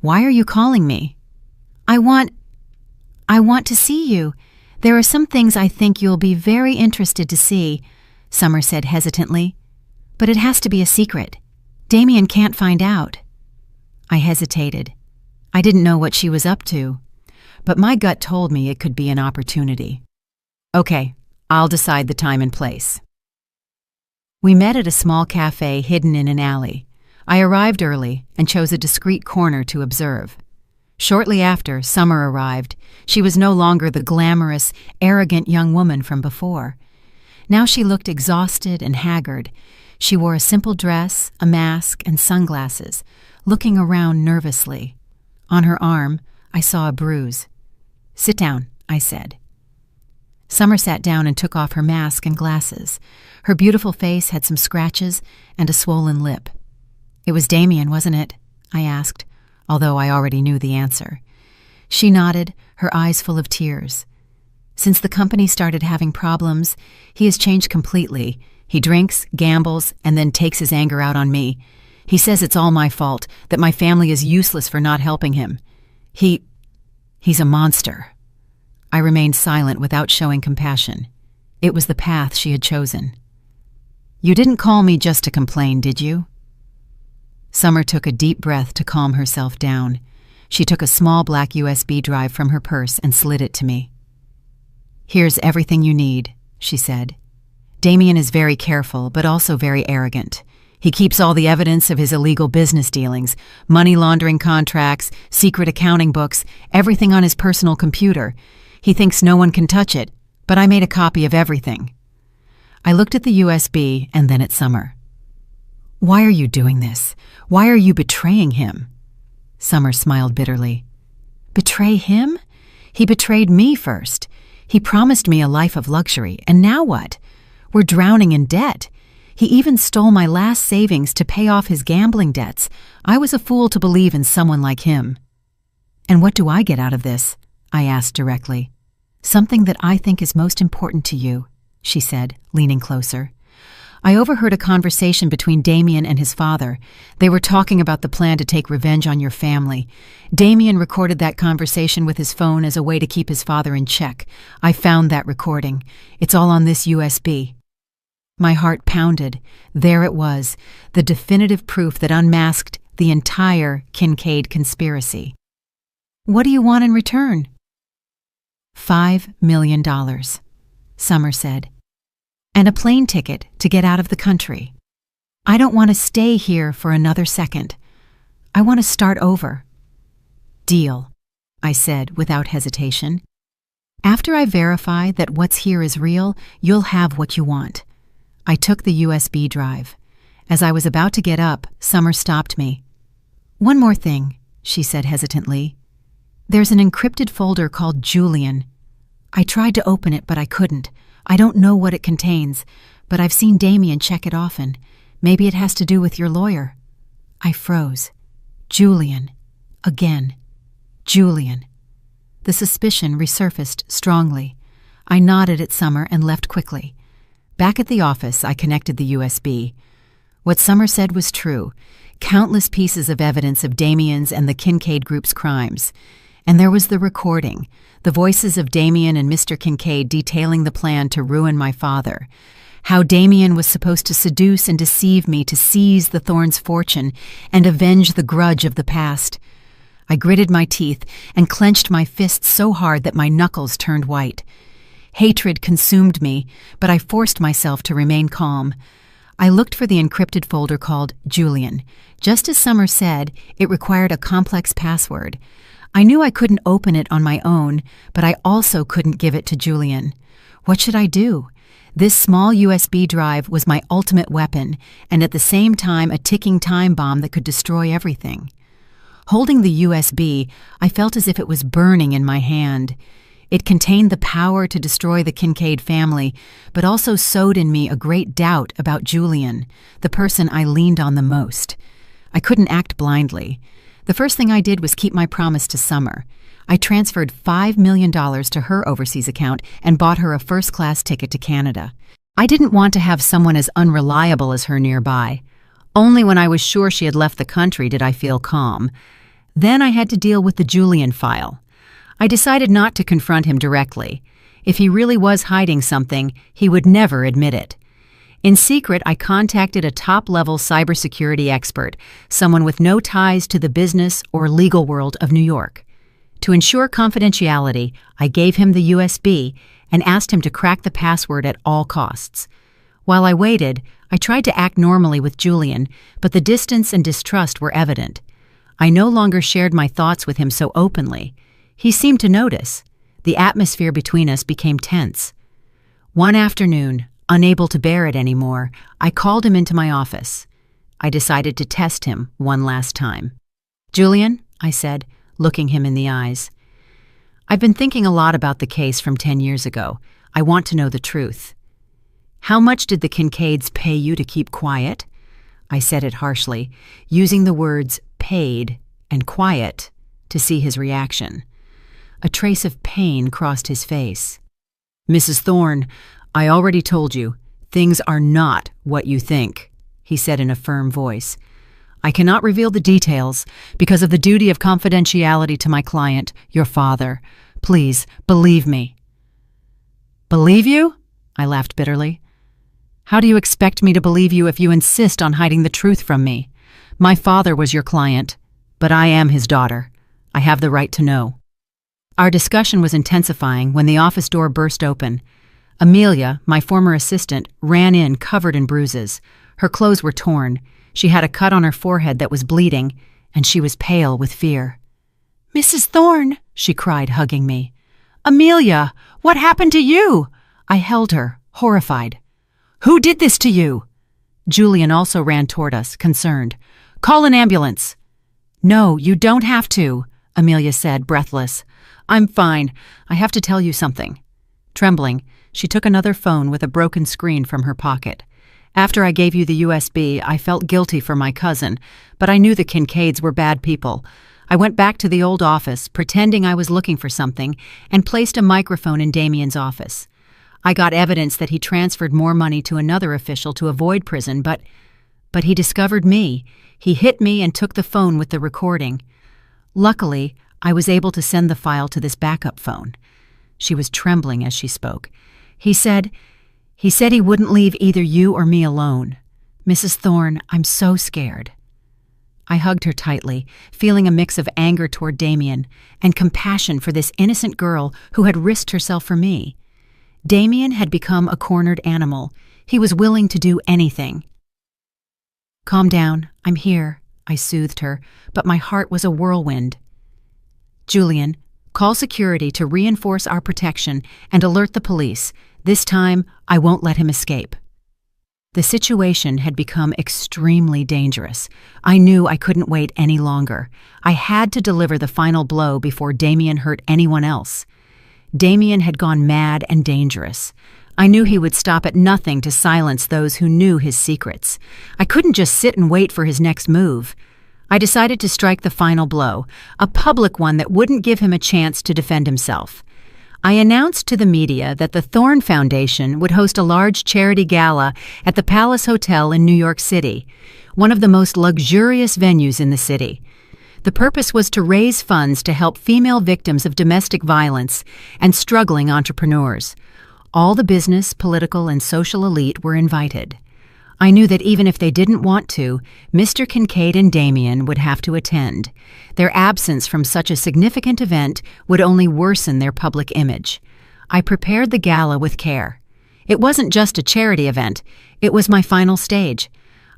"Why are you calling me?" I want to see you. There are some things I think you'll be very interested to see," Summer said hesitantly. "But it has to be a secret. Damien can't find out." I hesitated. I didn't know what she was up to, but my gut told me it could be an opportunity. "Okay, I'll decide the time and place." We met at a small cafe hidden in an alley. I arrived early and chose a discreet corner to observe. Shortly after, Summer arrived. She was no longer the glamorous, arrogant young woman from before. Now she looked exhausted and haggard. She wore a simple dress, a mask, and sunglasses, looking around nervously. On her arm, I saw a bruise. "Sit down," I said. Summer sat down and took off her mask and glasses. Her beautiful face had some scratches and a swollen lip. "It was Damien, wasn't it?" I asked, although I already knew the answer. She nodded, her eyes full of tears. "Since the company started having problems, he has changed completely. He drinks, gambles, and then takes his anger out on me. He says it's all my fault, that my family is useless for not helping him. He's a monster." I remained silent without showing compassion. It was the path she had chosen. "You didn't call me just to complain, did you?" Summer took a deep breath to calm herself down. She took a small black USB drive from her purse and slid it to me. "Here's everything you need," she said. "Damien is very careful, but also very arrogant. He keeps all the evidence of his illegal business dealings, money laundering contracts, secret accounting books, everything on his personal computer. He thinks no one can touch it, but I made a copy of everything." I looked at the USB and then at Summer. "Why are you doing this? Why are you betraying him?" Summer smiled bitterly. "Betray him? He betrayed me first. He promised me a life of luxury, and now what? We're drowning in debt. He even stole my last savings to pay off his gambling debts. I was a fool to believe in someone like him." "And what do I get out of this?" I asked directly. "Something that I think is most important to you," she said, leaning closer. I overheard a conversation between Damien and his father. They were talking about the plan to take revenge on your family. Damien recorded that conversation with his phone as a way to keep his father in check. I found that recording. It's all on this USB. My heart pounded. There it was, the definitive proof that unmasked the entire Kincaid conspiracy. "What do you want in return?" $5 million, Summer said. "And a plane ticket to get out of the country. I don't want to stay here for another second. I want to start over." "Deal," I said without hesitation. "After I verify that what's here is real, you'll have what you want." I took the USB drive. As I was about to get up, Summer stopped me. "One more thing," she said hesitantly. "There's an encrypted folder called Julian. I tried to open it, but I couldn't. I don't know what it contains, but I've seen Damien check it often. Maybe it has to do with your lawyer." I froze. Julian. Again. Julian. The suspicion resurfaced strongly. I nodded at Summer and left quickly. Back at the office, I connected the USB. What Summer said was true. Countless pieces of evidence of Damien's and the Kincaid group's crimes. And there was the recording, the voices of Damien and Mr. Kincaid detailing the plan to ruin my father. How Damien was supposed to seduce and deceive me to seize the Thorns' fortune and avenge the grudge of the past. I gritted my teeth and clenched my fists so hard that my knuckles turned white. Hatred consumed me, but I forced myself to remain calm. I looked for the encrypted folder called Julian. Just as Summer said, it required a complex password. I knew I couldn't open it on my own, but I also couldn't give it to Julian. What should I do? This small USB drive was my ultimate weapon, and at the same time a ticking time bomb that could destroy everything. Holding the USB, I felt as if it was burning in my hand. It contained the power to destroy the Kincaid family, but also sowed in me a great doubt about Julian, the person I leaned on the most. I couldn't act blindly. The first thing I did was keep my promise to Summer. I transferred $5 million to her overseas account and bought her a first-class ticket to Canada. I didn't want to have someone as unreliable as her nearby. Only when I was sure she had left the country did I feel calm. Then I had to deal with the Julian file. I decided not to confront him directly. If he really was hiding something, he would never admit it. In secret, I contacted a top-level cybersecurity expert, someone with no ties to the business or legal world of New York. To ensure confidentiality, I gave him the USB and asked him to crack the password at all costs. While I waited, I tried to act normally with Julian, but the distance and distrust were evident. I no longer shared my thoughts with him so openly. He seemed to notice. The atmosphere between us became tense. One afternoon, unable to bear it anymore, I called him into my office. I decided to test him one last time. "Julian," I said, looking him in the eyes, "I've been thinking a lot about the case from 10 years ago. I want to know the truth. How much did the Kincaids pay you to keep quiet?" I said it harshly, using the words paid and quiet to see his reaction. A trace of pain crossed his face. "Mrs. Thorne, I already told you, things are not what you think," he said in a firm voice. "I cannot reveal the details because of the duty of confidentiality to my client, your father. Please, believe me." "Believe you?" I laughed bitterly. "How do you expect me to believe you if you insist on hiding the truth from me? My father was your client, but I am his daughter. I have the right to know." Our discussion was intensifying when the office door burst open. Amelia, my former assistant, ran in covered in bruises. Her clothes were torn. She had a cut on her forehead that was bleeding, and she was pale with fear. "Mrs. Thorne," she cried, hugging me. "Amelia, what happened to you?" I held her, horrified. "Who did this to you?" Julian also ran toward us, concerned. "Call an ambulance." "No, you don't have to," Amelia said, breathless. "I'm fine. I have to tell you something." Trembling, she took another phone with a broken screen from her pocket. "After I gave you the USB, I felt guilty for my cousin, but I knew the Kincaids were bad people. I went back to the old office, pretending I was looking for something, and placed a microphone in Damien's office. I got evidence that he transferred more money to another official to avoid prison, but he discovered me. He hit me and took the phone with the recording. Luckily, I was able to send the file to this backup phone." She was trembling as she spoke. He said, He said he wouldn't leave either you or me alone. Mrs. Thorne, I'm so scared. I hugged her tightly, feeling a mix of anger toward Damien and compassion for this innocent girl who had risked herself for me. Damien had become a cornered animal. He was willing to do anything. Calm down, I'm here, I soothed her, but my heart was a whirlwind. Julian, call security to reinforce our protection and alert the police. This time, I won't let him escape. The situation had become extremely dangerous. I knew I couldn't wait any longer. I had to deliver the final blow before Damien hurt anyone else. Damien had gone mad and dangerous. I knew he would stop at nothing to silence those who knew his secrets. I couldn't just sit and wait for his next move. I decided to strike the final blow, a public one that wouldn't give him a chance to defend himself. I announced to the media that the Thorne Foundation would host a large charity gala at the Palace Hotel in New York City, one of the most luxurious venues in the city. The purpose was to raise funds to help female victims of domestic violence and struggling entrepreneurs. All the business, political, and social elite were invited. I knew that even if they didn't want to, Mr. Kincaid and Damien would have to attend. Their absence from such a significant event would only worsen their public image. I prepared the gala with care. It wasn't just a charity event, it was my final stage.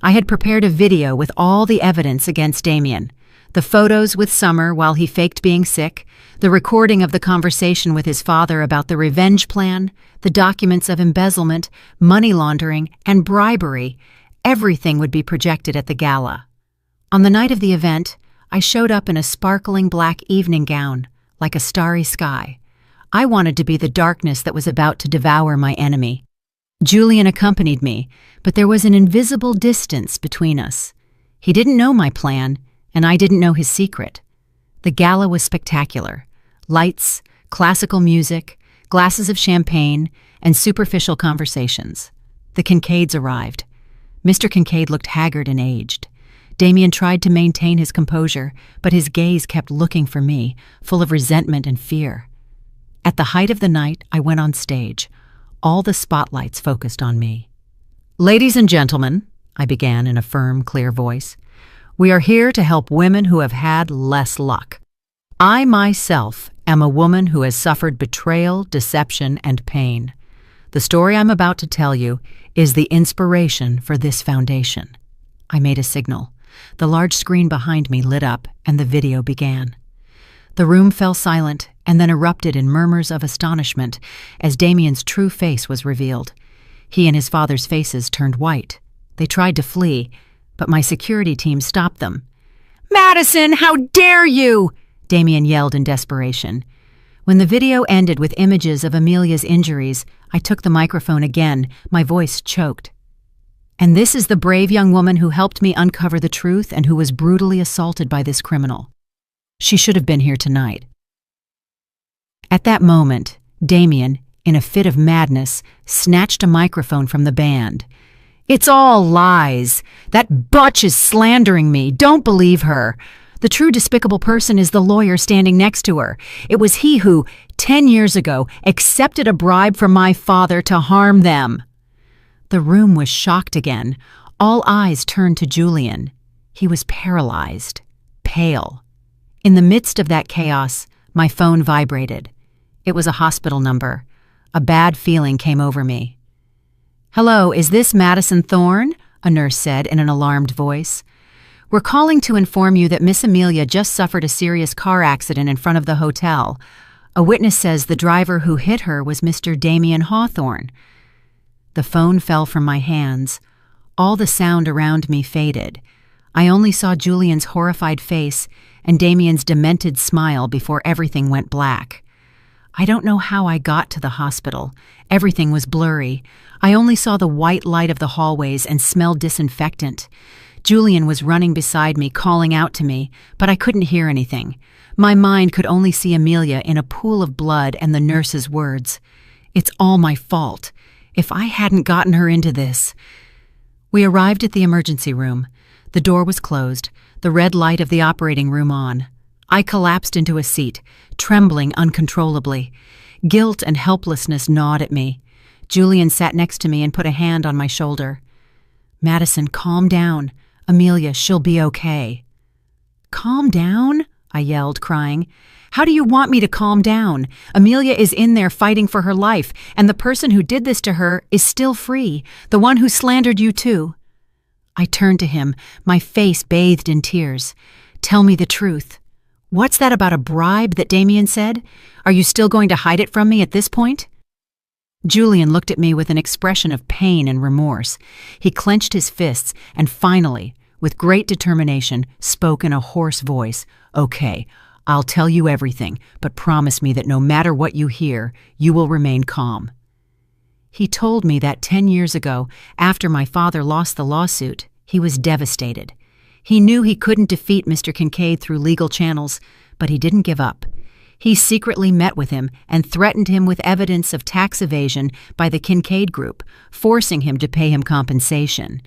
I had prepared a video with all the evidence against Damien. The photos with Summer while he faked being sick, the recording of the conversation with his father about the revenge plan, the documents of embezzlement, money laundering, and bribery. Everything would be projected at the gala. On the night of the event, I showed up in a sparkling black evening gown, like a starry sky. I wanted to be the darkness that was about to devour my enemy. Julian accompanied me, but there was an invisible distance between us. He didn't know my plan, and I didn't know his secret. The gala was spectacular. Lights, classical music, glasses of champagne, and superficial conversations. The Kincaids arrived. Mr. Kincaid looked haggard and aged. Damien tried to maintain his composure, but his gaze kept looking for me, full of resentment and fear. At the height of the night, I went on stage. All the spotlights focused on me. "Ladies and gentlemen," I began in a firm, clear voice, "we are here to help women who have had less luck. I myself am a woman who has suffered betrayal, deception, and pain. The story I'm about to tell you is the inspiration for this foundation." I made a signal. The large screen behind me lit up, and the video began. The room fell silent and then erupted in murmurs of astonishment as Damien's true face was revealed. He and his father's faces turned white. They tried to flee, but my security team stopped them. "Madison, how dare you!" Damien yelled in desperation. When the video ended with images of Amelia's injuries, I took the microphone again, my voice choked. "And this is the brave young woman who helped me uncover the truth and who was brutally assaulted by this criminal. She should have been here tonight." At that moment, Damien, in a fit of madness, snatched a microphone from the band. "It's all lies. That butch is slandering me. Don't believe her. The true despicable person is the lawyer standing next to her. It was he who, 10 years ago, accepted a bribe from my father to harm them." The room was shocked again. All eyes turned to Julian. He was paralyzed, pale. In the midst of that chaos, my phone vibrated. It was a hospital number. A bad feeling came over me. "Hello, is this Madison Thorne?" a nurse said in an alarmed voice. "We're calling to inform you that Miss Amelia just suffered a serious car accident in front of the hotel. A witness says the driver who hit her was Mr. Damien Hawthorne." The phone fell from my hands. All the sound around me faded. I only saw Julian's horrified face and Damien's demented smile before everything went black. I don't know how I got to the hospital. Everything was blurry. I only saw the white light of the hallways and smelled disinfectant. Julian was running beside me, calling out to me, but I couldn't hear anything. My mind could only see Amelia in a pool of blood and the nurse's words. "It's all my fault. If I hadn't gotten her into this." We arrived at the emergency room. The door was closed, the red light of the operating room on. I collapsed into a seat, trembling uncontrollably. Guilt and helplessness gnawed at me. Julian sat next to me and put a hand on my shoulder. "Madison, calm down. Amelia, she'll be okay." "Calm down?" I yelled, crying. "How do you want me to calm down? Amelia is in there fighting for her life, and the person who did this to her is still free, the one who slandered you too." I turned to him, my face bathed in tears. "Tell me the truth. What's that about a bribe that Damien said? Are you still going to hide it from me at this point?" Julian looked at me with an expression of pain and remorse. He clenched his fists and finally, with great determination, spoke in a hoarse voice. "Okay, I'll tell you everything, but promise me that no matter what you hear, you will remain calm." He told me that 10 years ago, after my father lost the lawsuit, he was devastated. He knew he couldn't defeat Mr. Kincaid through legal channels, but he didn't give up. He secretly met with him and threatened him with evidence of tax evasion by the Kincaid Group, forcing him to pay him compensation.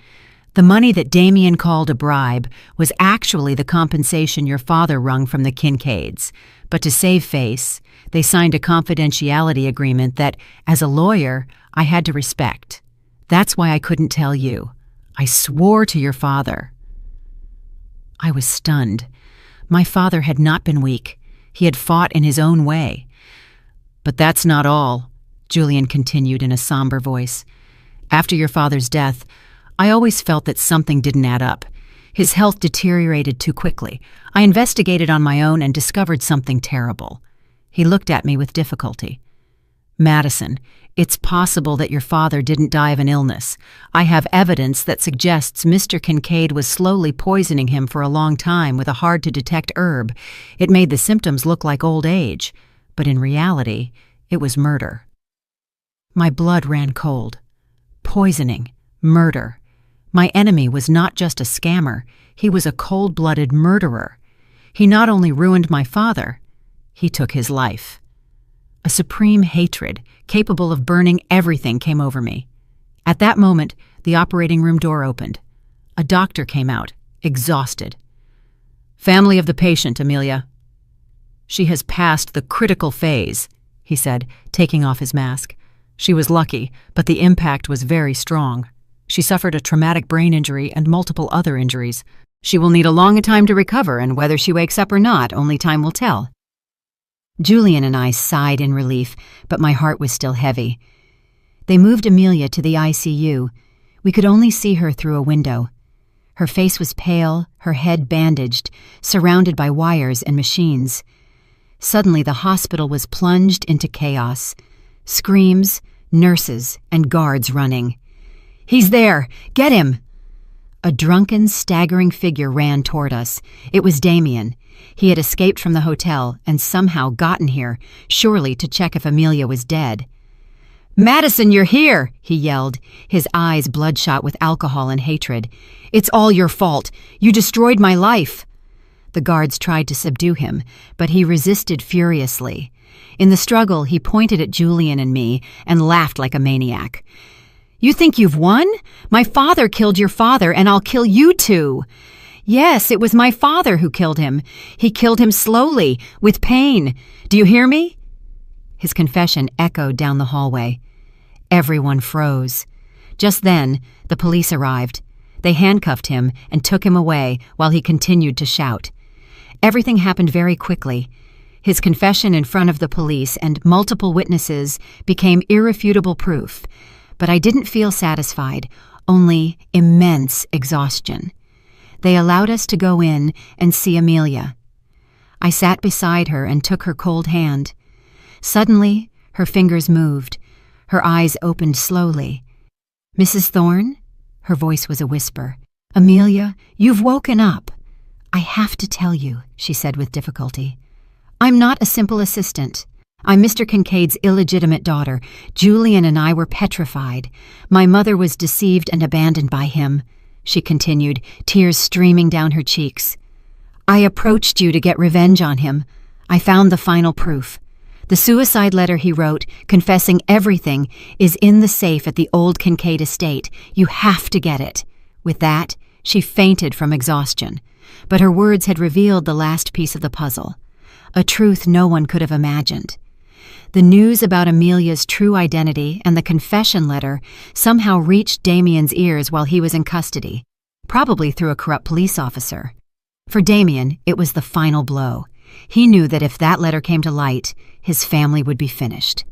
The money that Damien called a bribe was actually the compensation your father wrung from the Kincaids. But to save face, they signed a confidentiality agreement that, as a lawyer, I had to respect. That's why I couldn't tell you. I swore to your father. I was stunned. My father had not been weak. He had fought in his own way. "But that's not all," Julian continued in a somber voice. "After your father's death, I always felt that something didn't add up. His health deteriorated too quickly. I investigated on my own and discovered something terrible." He looked at me with difficulty. "Madison, it's possible that your father didn't die of an illness. I have evidence that suggests Mr. Kincaid was slowly poisoning him for a long time with a hard-to-detect herb. It made the symptoms look like old age, but in reality, it was murder." My blood ran cold. Poisoning, murder. My enemy was not just a scammer, he was a cold-blooded murderer. He not only ruined my father, he took his life. A supreme hatred, capable of burning everything, came over me. At that moment, the operating room door opened. A doctor came out, exhausted. "Family of the patient, Amelia." "She has passed the critical phase," he said, taking off his mask. "She was lucky, but the impact was very strong. She suffered a traumatic brain injury and multiple other injuries. She will need a long time to recover, and whether she wakes up or not, only time will tell." Julian and I sighed in relief, but my heart was still heavy. They moved Amelia to the ICU. We could only see her through a window. Her face was pale, her head bandaged, surrounded by wires and machines. Suddenly, the hospital was plunged into chaos. Screams, nurses, and guards running. "He's there! Get him!" A drunken, staggering figure ran toward us. It was Damien. He had escaped from the hotel and somehow gotten here, surely to check if Amelia was dead. "Madison, you're here!" he yelled, his eyes bloodshot with alcohol and hatred. "It's all your fault. You destroyed my life." The guards tried to subdue him, but he resisted furiously. In the struggle, he pointed at Julian and me and laughed like a maniac. "You think you've won? My father killed your father, and I'll kill you too." "Yes, it was my father who killed him. He killed him slowly, with pain. Do you hear me?" His confession echoed down the hallway. Everyone froze. Just then, the police arrived. They handcuffed him and took him away while he continued to shout. Everything happened very quickly. His confession in front of the police and multiple witnesses became irrefutable proof. But I didn't feel satisfied, only immense exhaustion. They allowed us to go in and see Amelia. I sat beside her and took her cold hand. Suddenly, her fingers moved. Her eyes opened slowly. "Mrs. Thorne?" Her voice was a whisper. "Amelia, you've woken up." "I have to tell you," she said with difficulty. "I'm not a simple assistant. I'm Mr. Kincaid's illegitimate daughter. Julian and I were petrified. My mother was deceived and abandoned by him," she continued, tears streaming down her cheeks. "I approached you to get revenge on him. I found the final proof. The suicide letter he wrote, confessing everything, is in the safe at the old Kincaid estate. You have to get it." With that, she fainted from exhaustion. But her words had revealed the last piece of the puzzle, a truth no one could have imagined. The news about Amelia's true identity and the confession letter somehow reached Damien's ears while he was in custody, probably through a corrupt police officer. For Damien, it was the final blow. He knew that if that letter came to light, his family would be finished.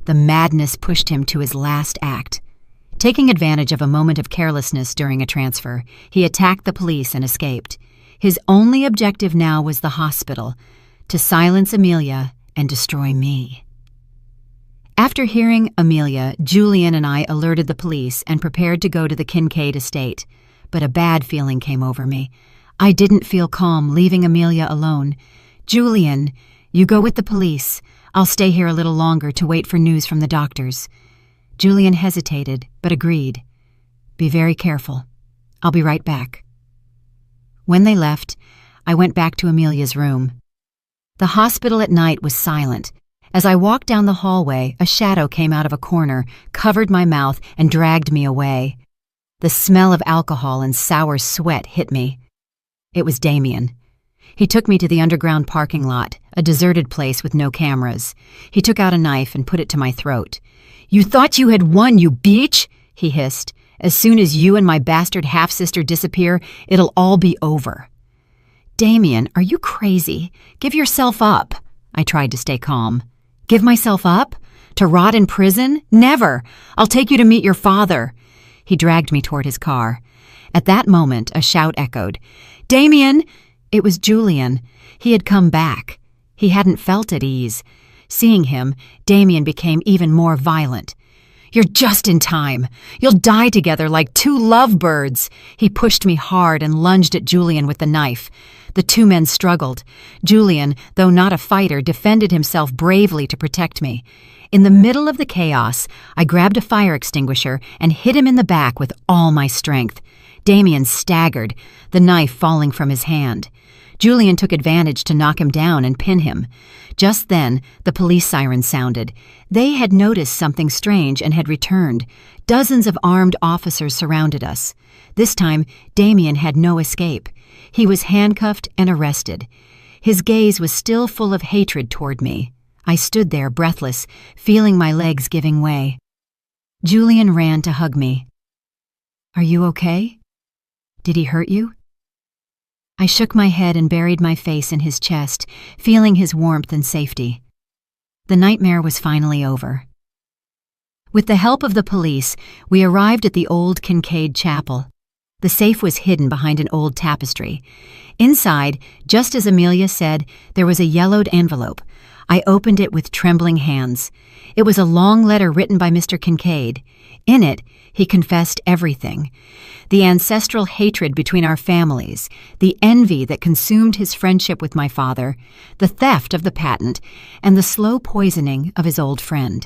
The madness pushed him to his last act. Taking advantage of a moment of carelessness during a transfer, he attacked the police and escaped. His only objective now was the hospital, to silence Amelia and destroy me. After hearing Amelia, Julian and I alerted the police and prepared to go to the Kincaid estate, but a bad feeling came over me. I didn't feel calm leaving Amelia alone. "Julian, you go with the police. I'll stay here a little longer to wait for news from the doctors." Julian hesitated, but agreed. "Be very careful. I'll be right back." When they left, I went back to Amelia's room. The hospital at night was silent. As I walked down the hallway, a shadow came out of a corner, covered my mouth, and dragged me away. The smell of alcohol and sour sweat hit me. It was Damien. He took me to the underground parking lot, a deserted place with no cameras. He took out a knife and put it to my throat. "You thought you had won, you beach!" he hissed. "As soon as you and my bastard half-sister disappear, it'll all be over." "Damien, are you crazy? Give yourself up." I tried to stay calm. "Give myself up? To rot in prison? Never! I'll take you to meet your father." He dragged me toward his car. At that moment, a shout echoed. "Damien!" It was Julian. He had come back. He hadn't felt at ease. Seeing him, Damien became even more violent. "You're just in time. You'll die together like two lovebirds." He pushed me hard and lunged at Julian with the knife. The two men struggled. Julian, though not a fighter, defended himself bravely to protect me. In the middle of the chaos, I grabbed a fire extinguisher and hit him in the back with all my strength. Damien staggered, the knife falling from his hand. Julian took advantage to knock him down and pin him. Just then, the police siren sounded. They had noticed something strange and had returned. Dozens of armed officers surrounded us. This time, Damien had no escape. He was handcuffed and arrested. His gaze was still full of hatred toward me. I stood there, breathless, feeling my legs giving way. Julian ran to hug me. "Are you okay? Did he hurt you?" I shook my head and buried my face in his chest, feeling his warmth and safety. The nightmare was finally over. With the help of the police, we arrived at the old Kincaid chapel. The safe was hidden behind an old tapestry. Inside, just as Amelia said, there was a yellowed envelope. I opened it with trembling hands. It was a long letter written by Mr. Kincaid. In it, he confessed everything. The ancestral hatred between our families, the envy that consumed his friendship with my father, the theft of the patent, and the slow poisoning of his old friend.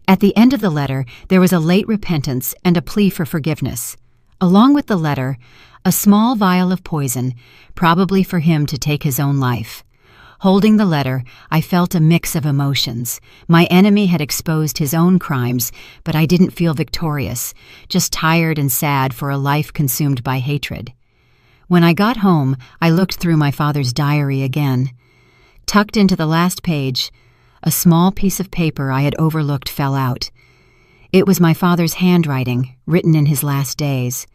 At the end of the letter, there was a late repentance and a plea for forgiveness. Along with the letter, a small vial of poison, probably for him to take his own life. Holding the letter, I felt a mix of emotions. My enemy had exposed his own crimes, but I didn't feel victorious, just tired and sad for a life consumed by hatred. When I got home, I looked through my father's diary again. Tucked into the last page, a small piece of paper I had overlooked fell out. It was my father's handwriting, written in his last days.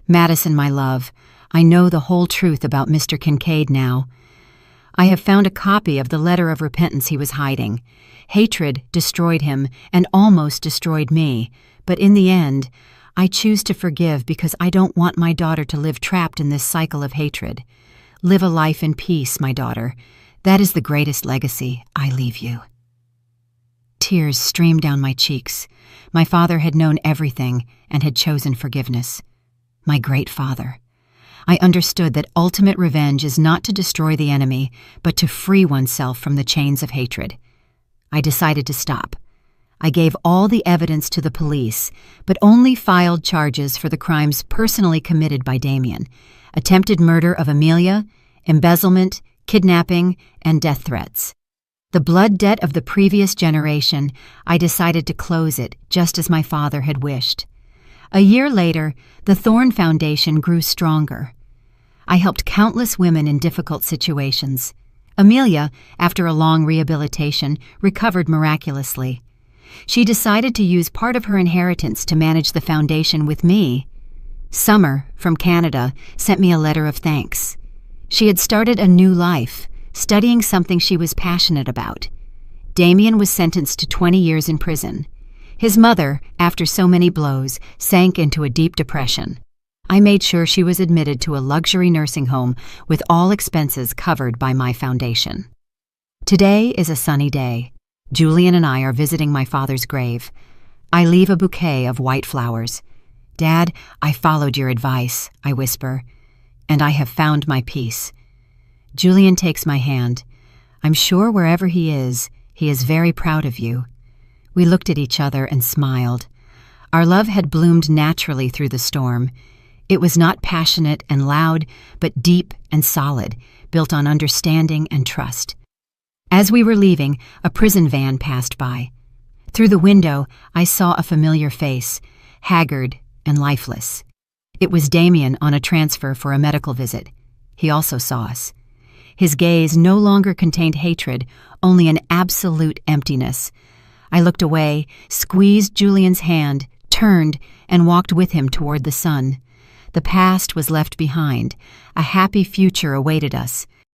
"Madison, my love, I know the whole truth about Mr. Kincaid now. I have found a copy of the letter of repentance he was hiding. Hatred destroyed him and almost destroyed me, but in the end, I choose to forgive because I don't want my daughter to live trapped in this cycle of hatred. Live a life in peace, my daughter. That is the greatest legacy I leave you." Tears streamed down my cheeks. My father had known everything and had chosen forgiveness. My great father. I understood that ultimate revenge is not to destroy the enemy, but to free oneself from the chains of hatred. I decided to stop. I gave all the evidence to the police, but only filed charges for the crimes personally committed by Damien: attempted murder of Amelia, embezzlement, kidnapping, and death threats. The blood debt of the previous generation, I decided to close it just as my father had wished. A year later, the Thorn Foundation grew stronger. I helped countless women in difficult situations. Amelia, after a long rehabilitation, recovered miraculously. She decided to use part of her inheritance to manage the foundation with me. Summer, from Canada, sent me a letter of thanks. She had started a new life, studying something she was passionate about. Damien was sentenced to 20 years in prison. His mother, after so many blows, sank into a deep depression. I made sure she was admitted to a luxury nursing home with all expenses covered by my foundation. Today is a sunny day. Julian and I are visiting my father's grave. I leave a bouquet of white flowers. "Dad, I followed your advice," I whisper, "and I have found my peace." Julian takes my hand. "I'm sure wherever he is very proud of you." We looked at each other and smiled. Our love had bloomed naturally through the storm. It was not passionate and loud, but deep and solid, built on understanding and trust. As we were leaving, a prison van passed by. Through the window, I saw a familiar face, haggard and lifeless. It was Damien on a transfer for a medical visit. He also saw us. His gaze no longer contained hatred, only an absolute emptiness. I looked away, squeezed Julian's hand, turned, and walked with him toward the sun. The past was left behind. A happy future awaited us.